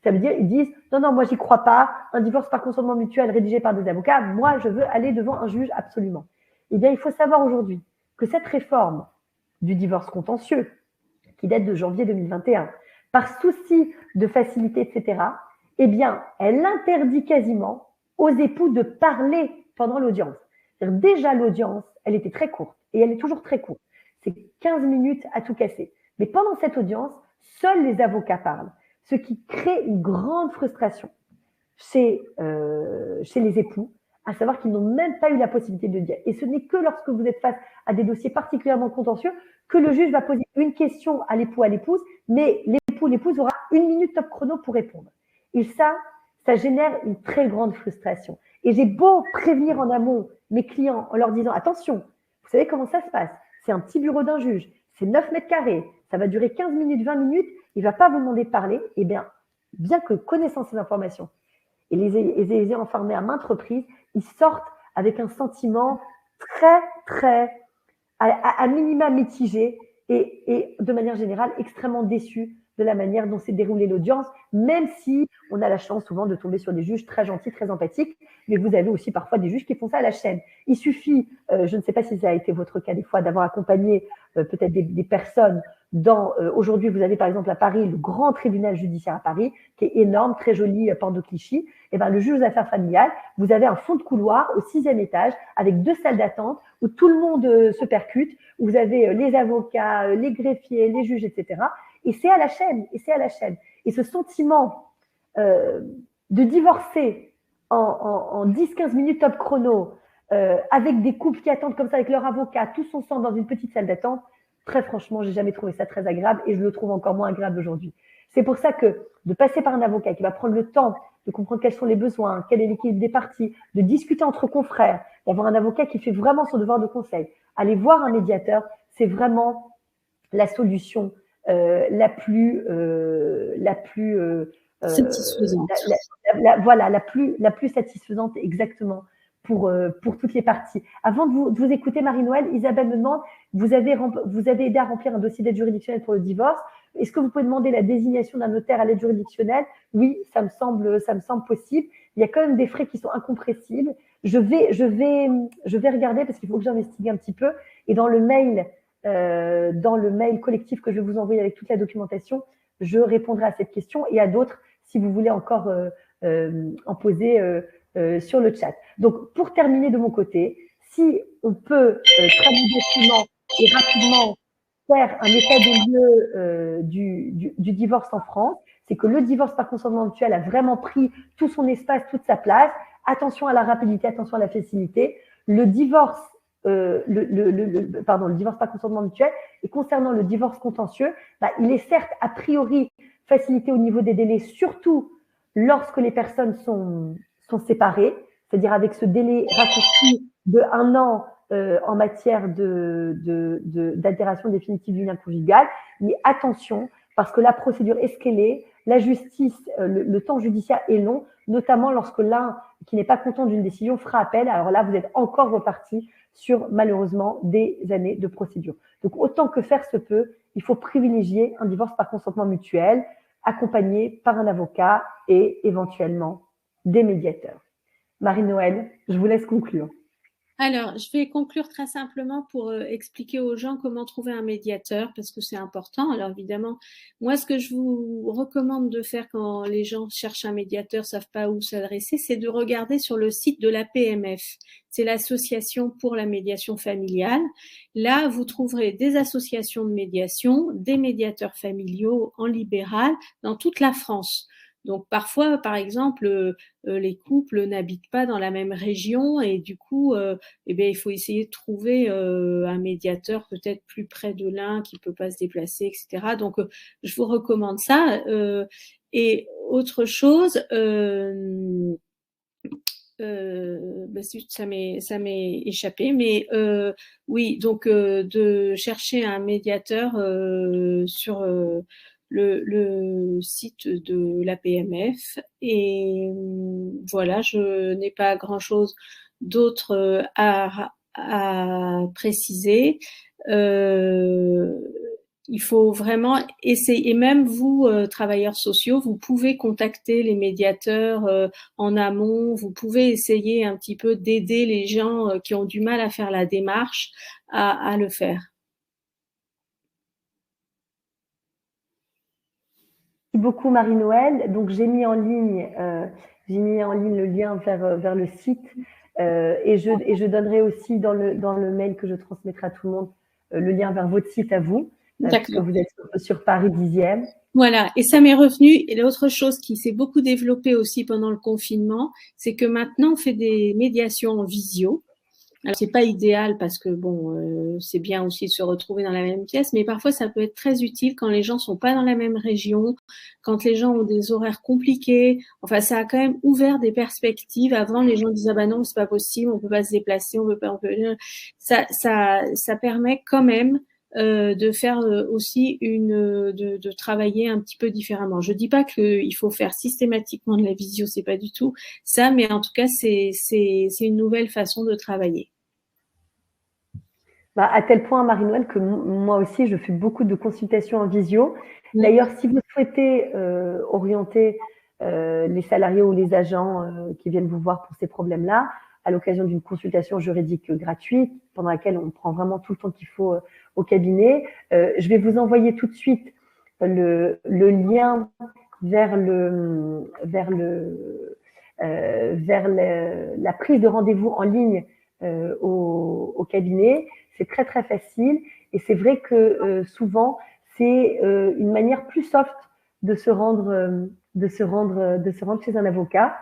Ça veut dire, ils disent, non, moi, j'y crois pas. Un divorce par consentement mutuel rédigé par des avocats, moi, je veux aller devant un juge absolument. Eh bien, il faut savoir aujourd'hui que cette réforme du divorce contentieux, qui date de janvier 2021, par souci de facilité, etc., eh bien, elle interdit quasiment aux époux de parler pendant l'audience. Déjà, l'audience, elle était très courte, et elle est toujours très courte. C'est 15 minutes à tout casser. Mais pendant cette audience, seuls les avocats parlent, ce qui crée une grande frustration chez les époux, à savoir qu'ils n'ont même pas eu la possibilité de dire. Et ce n'est que lorsque vous êtes face à des dossiers particulièrement contentieux que le juge va poser une question à l'époux, à l'épouse, mais l'époux, l'épouse aura 1 minute top chrono pour répondre. Et ça génère une très grande frustration. Et j'ai beau prévenir en amont mes clients en leur disant, attention, vous savez comment ça se passe, c'est un petit bureau d'un juge, c'est 9 mètres carrés, ça va durer 15 minutes, 20 minutes, il ne va pas vous demander de parler. Eh bien que connaissant ces informations et les ayant informés à maintes reprises, ils sortent avec un sentiment très, très, à minima mitigé et de manière générale extrêmement déçu de la manière dont s'est déroulée l'audience, même si on a la chance souvent de tomber sur des juges très gentils, très empathiques, mais vous avez aussi parfois des juges qui font ça à la chaîne. Il suffit, je ne sais pas si ça a été votre cas des fois, d'avoir accompagné peut-être des personnes aujourd'hui, vous avez par exemple à Paris le grand tribunal judiciaire à Paris, qui est énorme, très joli, porte de Clichy. Et ben, le juge aux affaires familiales, vous avez un fond de couloir au 6e étage avec 2 salles d'attente où tout le monde se percute, où vous avez les avocats, les greffiers, les juges, etc. Et c'est à la chaîne, et c'est à la chaîne. Et ce sentiment de divorcer en 10-15 minutes top chrono, avec des couples qui attendent comme ça avec leur avocat, tous ensemble dans une petite salle d'attente, très franchement, j'ai jamais trouvé ça très agréable et je le trouve encore moins agréable aujourd'hui. C'est pour ça que de passer par un avocat qui va prendre le temps de comprendre quels sont les besoins, quel est l'équilibre des parties, de discuter entre confrères, d'avoir un avocat qui fait vraiment son devoir de conseil, aller voir un médiateur, c'est vraiment la solution la plus satisfaisante. Voilà, la plus satisfaisante exactement pour toutes les parties. Avant de vous écouter, Marie-Noël, Isabelle me demande, vous avez aidé à remplir un dossier d'aide juridictionnelle pour le divorce. Est-ce que vous pouvez demander la désignation d'un notaire à l'aide juridictionnelle? Oui, ça me semble possible. Il y a quand même des frais qui sont incompressibles. Je vais regarder parce qu'il faut que j'investigue un petit peu. Et dans le mail collectif que je vais vous envoyer avec toute la documentation, je répondrai à cette question et à d'autres si vous voulez encore en poser sur le chat. Donc, pour terminer de mon côté, si on peut très modestement et rapidement faire un état des lieux du divorce en France, c'est que le divorce par consentement mutuel a vraiment pris tout son espace, toute sa place. Attention à la rapidité, attention à la facilité. Le divorce le divorce par consentement mutuel. Et concernant le divorce contentieux, il est certes a priori facilité au niveau des délais, surtout lorsque les personnes sont séparées, c'est-à-dire avec ce délai raccourci de 1 an en matière d'altération définitive du lien conjugal. Mais attention, parce que la procédure est ce qu'elle est, la justice, le temps judiciaire est long, notamment lorsque l'un qui n'est pas content d'une décision fera appel. Alors là, vous êtes encore reparti sur, malheureusement, des années de procédure. Donc, autant que faire se peut, il faut privilégier un divorce par consentement mutuel, accompagné par un avocat et éventuellement des médiateurs. Marie-Noël, je vous laisse conclure. Alors, je vais conclure très simplement pour expliquer aux gens comment trouver un médiateur, parce que c'est important. Alors, évidemment, moi, ce que je vous recommande de faire quand les gens cherchent un médiateur, savent pas où s'adresser, c'est de regarder sur le site de l'APMF. C'est l'Association pour la médiation familiale. Là, vous trouverez des associations de médiation, des médiateurs familiaux en libéral dans toute la France. Donc parfois, par exemple, les couples n'habitent pas dans la même région et du coup, il faut essayer de trouver un médiateur peut-être plus près de l'un qui peut pas se déplacer, etc. Donc, je vous recommande ça. Et autre chose, ça m'est échappé, mais oui, donc de chercher un médiateur sur le site de l'APMF. Et voilà, je n'ai pas grand-chose d'autre à préciser. Il faut vraiment essayer, et même vous, travailleurs sociaux, vous pouvez contacter les médiateurs en amont, vous pouvez essayer un petit peu d'aider les gens qui ont du mal à faire la démarche à le faire. Merci beaucoup Marie-Noël. Donc j'ai mis en ligne le lien vers le site et je donnerai aussi dans le mail que je transmettrai à tout le monde le lien vers votre site à vous, parce que vous êtes sur Paris 10e. Voilà, et ça m'est revenu. Et l'autre chose qui s'est beaucoup développée aussi pendant le confinement, c'est que maintenant on fait des médiations en visio. Alors c'est pas idéal parce que bon, c'est bien aussi de se retrouver dans la même pièce, mais parfois ça peut être très utile quand les gens sont pas dans la même région, quand les gens ont des horaires compliqués. Enfin, ça a quand même ouvert des perspectives. Avant, les gens disaient ah bah non, c'est pas possible, on peut pas se déplacer, on peut pas, ça permet quand même de faire aussi de travailler un petit peu différemment. Je dis pas qu'il faut faire systématiquement de la visio, c'est pas du tout ça, mais en tout cas c'est une nouvelle façon de travailler. À tel point, Marie-Noël, que moi aussi, je fais beaucoup de consultations en visio. D'ailleurs, si vous souhaitez orienter les salariés ou les agents qui viennent vous voir pour ces problèmes-là, à l'occasion d'une consultation juridique gratuite, pendant laquelle on prend vraiment tout le temps qu'il faut au cabinet, je vais vous envoyer tout de suite le lien vers la prise de rendez-vous en ligne au cabinet. C'est très, très facile. Et c'est vrai que souvent, c'est une manière plus soft de se rendre chez un avocat.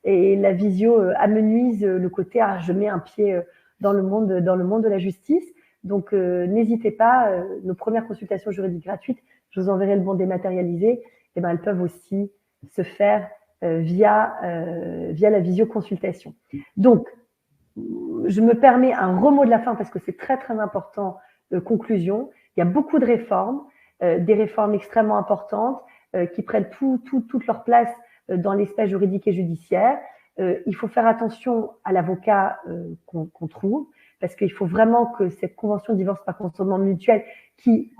Et la visio amenuise le côté je mets un pied dans le monde de la justice. Donc n'hésitez pas, nos premières consultations juridiques gratuites, je vous enverrai le bon dématérialisé, et ben elles peuvent aussi se faire via la visioconsultation. Donc je me permets un remot de la fin parce que c'est très très important. Conclusion, il y a beaucoup de réformes, des réformes extrêmement importantes qui prennent toute leur place dans l'espace juridique et judiciaire. Il faut faire attention à l'avocat qu'on trouve, parce qu'il faut vraiment que cette convention de divorce par consentement mutuel qui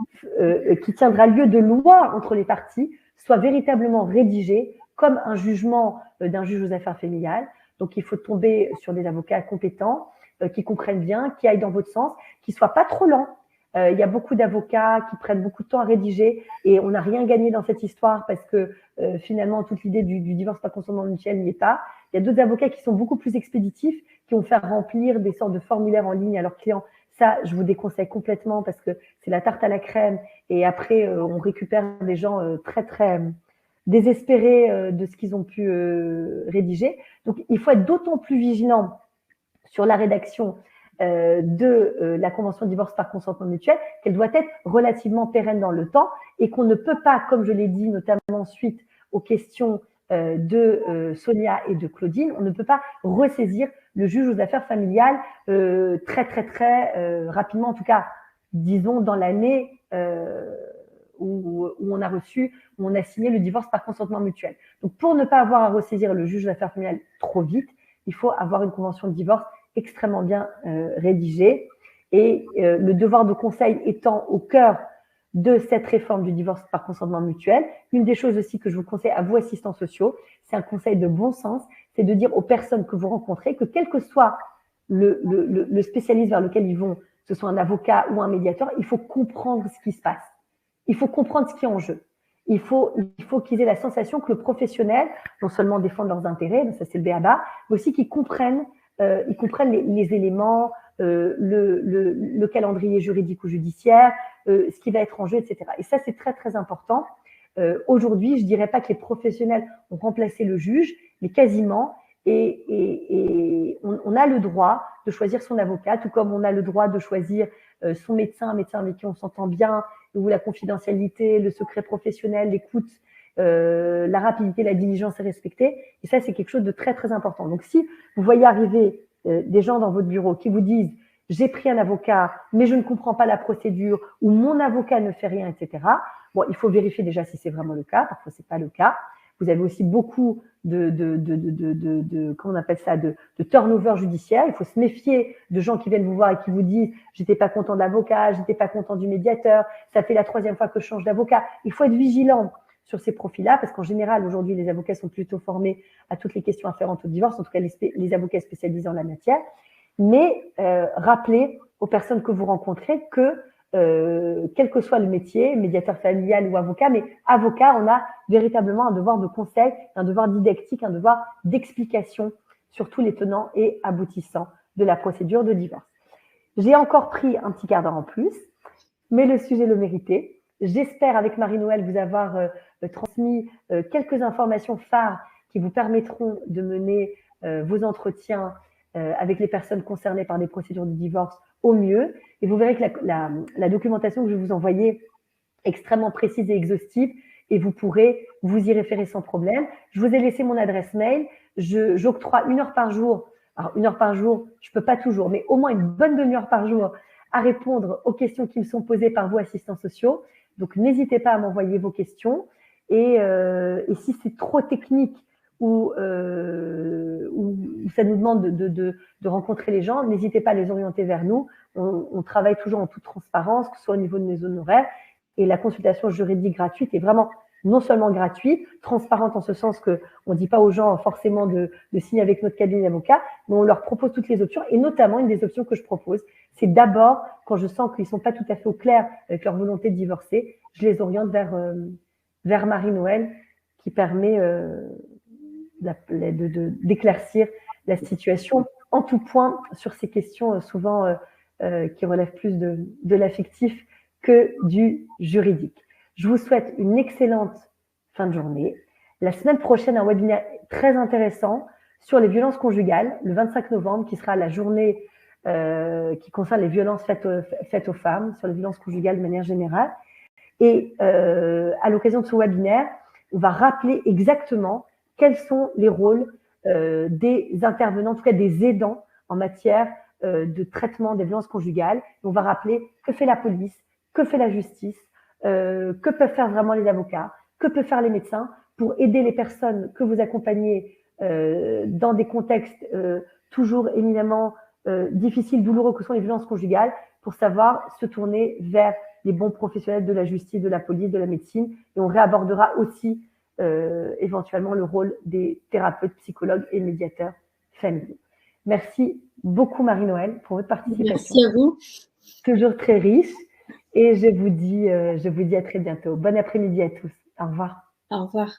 tiendra lieu de loi entre les parties soit véritablement rédigée comme un jugement d'un juge aux affaires familiales. Donc, il faut tomber sur des avocats compétents, qui comprennent bien, qui aillent dans votre sens, qui soient pas trop lents. Il y a beaucoup d'avocats qui prennent beaucoup de temps à rédiger et on n'a rien gagné dans cette histoire parce que finalement, toute l'idée du divorce par consentement mutuel n'y est pas. Il y a d'autres avocats qui sont beaucoup plus expéditifs, qui vont faire remplir des sortes de formulaires en ligne à leurs clients. Ça, je vous déconseille complètement parce que c'est la tarte à la crème et après, on récupère des gens très, très désespérés de ce qu'ils ont pu rédiger. Donc, il faut être d'autant plus vigilant sur la rédaction de la convention de divorce par consentement mutuel qu'elle doit être relativement pérenne dans le temps et qu'on ne peut pas, comme je l'ai dit, notamment suite aux questions de Sonia et de Claudine, on ne peut pas ressaisir le juge aux affaires familiales très, très, très rapidement, en tout cas, disons, dans l'année où on a reçu, où on a signé le divorce par consentement mutuel. Donc, pour ne pas avoir à ressaisir le juge aux affaires familiales trop vite, il faut avoir une convention de divorce extrêmement bien rédigée. Et le devoir de conseil étant au cœur de cette réforme du divorce par consentement mutuel, une des choses aussi que je vous conseille à vous, assistants sociaux, c'est un conseil de bon sens, c'est de dire aux personnes que vous rencontrez que quel que soit le spécialiste vers lequel ils vont, que ce soit un avocat ou un médiateur, il faut comprendre ce qui se passe. Il faut comprendre ce qui est en jeu. Il faut qu'ils aient la sensation que le professionnel, non seulement défende leurs intérêts, ça c'est le b.a.-ba, mais aussi qu'ils comprennent les éléments, le calendrier juridique ou judiciaire, ce qui va être en jeu, etc. Et ça, c'est très, très important. Aujourd'hui, je dirais pas que les professionnels ont remplacé le juge, mais quasiment. Et on a le droit de choisir son avocat, tout comme on a le droit de choisir son médecin, un médecin avec qui on s'entend bien, où la confidentialité, le secret professionnel, l'écoute, la rapidité, la diligence est respectée. Et ça, c'est quelque chose de très, très important. Donc, si vous voyez arriver des gens dans votre bureau qui vous disent « j'ai pris un avocat, mais je ne comprends pas la procédure » ou « mon avocat ne fait rien », etc. Bon, il faut vérifier déjà si c'est vraiment le cas. Parfois, c'est pas le cas. Vous avez aussi beaucoup comment on appelle ça, de turnover judiciaire. Il faut se méfier de gens qui viennent vous voir et qui vous disent « j'étais pas content de l'avocat, j'étais pas content du médiateur, ça fait la 3e fois que je change d'avocat ». Il faut être vigilant sur ces profils-là, parce qu'en général, aujourd'hui, les avocats sont plutôt formés à toutes les questions afférentes au divorce, en tout cas les avocats spécialisés en la matière. Mais rappelez aux personnes que vous rencontrez que, quel que soit le métier, médiateur familial ou avocat, mais avocat, on a véritablement un devoir de conseil, un devoir didactique, un devoir d'explication sur tous les tenants et aboutissants de la procédure de divorce. J'ai encore pris un petit quart d'heure en plus, mais le sujet le méritait. J'espère, avec Marie-Noëlle, vous avoir transmis quelques informations phares qui vous permettront de mener vos entretiens avec les personnes concernées par des procédures de divorce au mieux. Et vous verrez que la documentation que je vais vous envoyer est extrêmement précise et exhaustive et vous pourrez vous y référer sans problème. Je vous ai laissé mon adresse mail. J'octroie 1 heure par jour. Alors, 1 heure par jour, je peux pas toujours, mais au moins une bonne demi-heure par jour à répondre aux questions qui me sont posées par vous, assistants sociaux. Donc, n'hésitez pas à m'envoyer vos questions. Et si c'est trop technique ou ça nous demande de rencontrer les gens, n'hésitez pas à les orienter vers nous. On travaille toujours en toute transparence, que ce soit au niveau de mes honoraires. Et la consultation juridique gratuite est vraiment non seulement gratuite, transparente en ce sens que on ne dit pas aux gens forcément de signer avec notre cabinet d'avocats, mais on leur propose toutes les options. Et notamment, une des options que je propose, c'est d'abord, quand je sens qu'ils ne sont pas tout à fait au clair avec leur volonté de divorcer, je les oriente vers Marie-Noëlle, qui permet d'éclaircir la situation en tout point sur ces questions souvent qui relèvent plus de l'affectif que du juridique. Je vous souhaite une excellente fin de journée. La semaine prochaine, un webinaire très intéressant sur les violences conjugales, le 25 novembre, qui sera la journée qui concerne les violences faites aux femmes, sur les violences conjugales de manière générale. Et à l'occasion de ce webinaire, on va rappeler exactement quels sont les rôles des intervenants, en tout cas des aidants en matière de traitement des violences conjugales. On va rappeler que fait la police, que fait la justice, que peuvent faire vraiment les avocats, que peuvent faire les médecins pour aider les personnes que vous accompagnez dans des contextes toujours éminemment difficiles, douloureux que sont les violences conjugales, pour savoir se tourner vers les bons professionnels de la justice, de la police, de la médecine. Et on réabordera aussi éventuellement le rôle des thérapeutes, psychologues et médiateurs familiaux. Merci beaucoup Marie-Noëlle pour votre participation. Merci à vous. Toujours très riche. Et je vous dis à très bientôt. Bon après-midi à tous. Au revoir. Au revoir.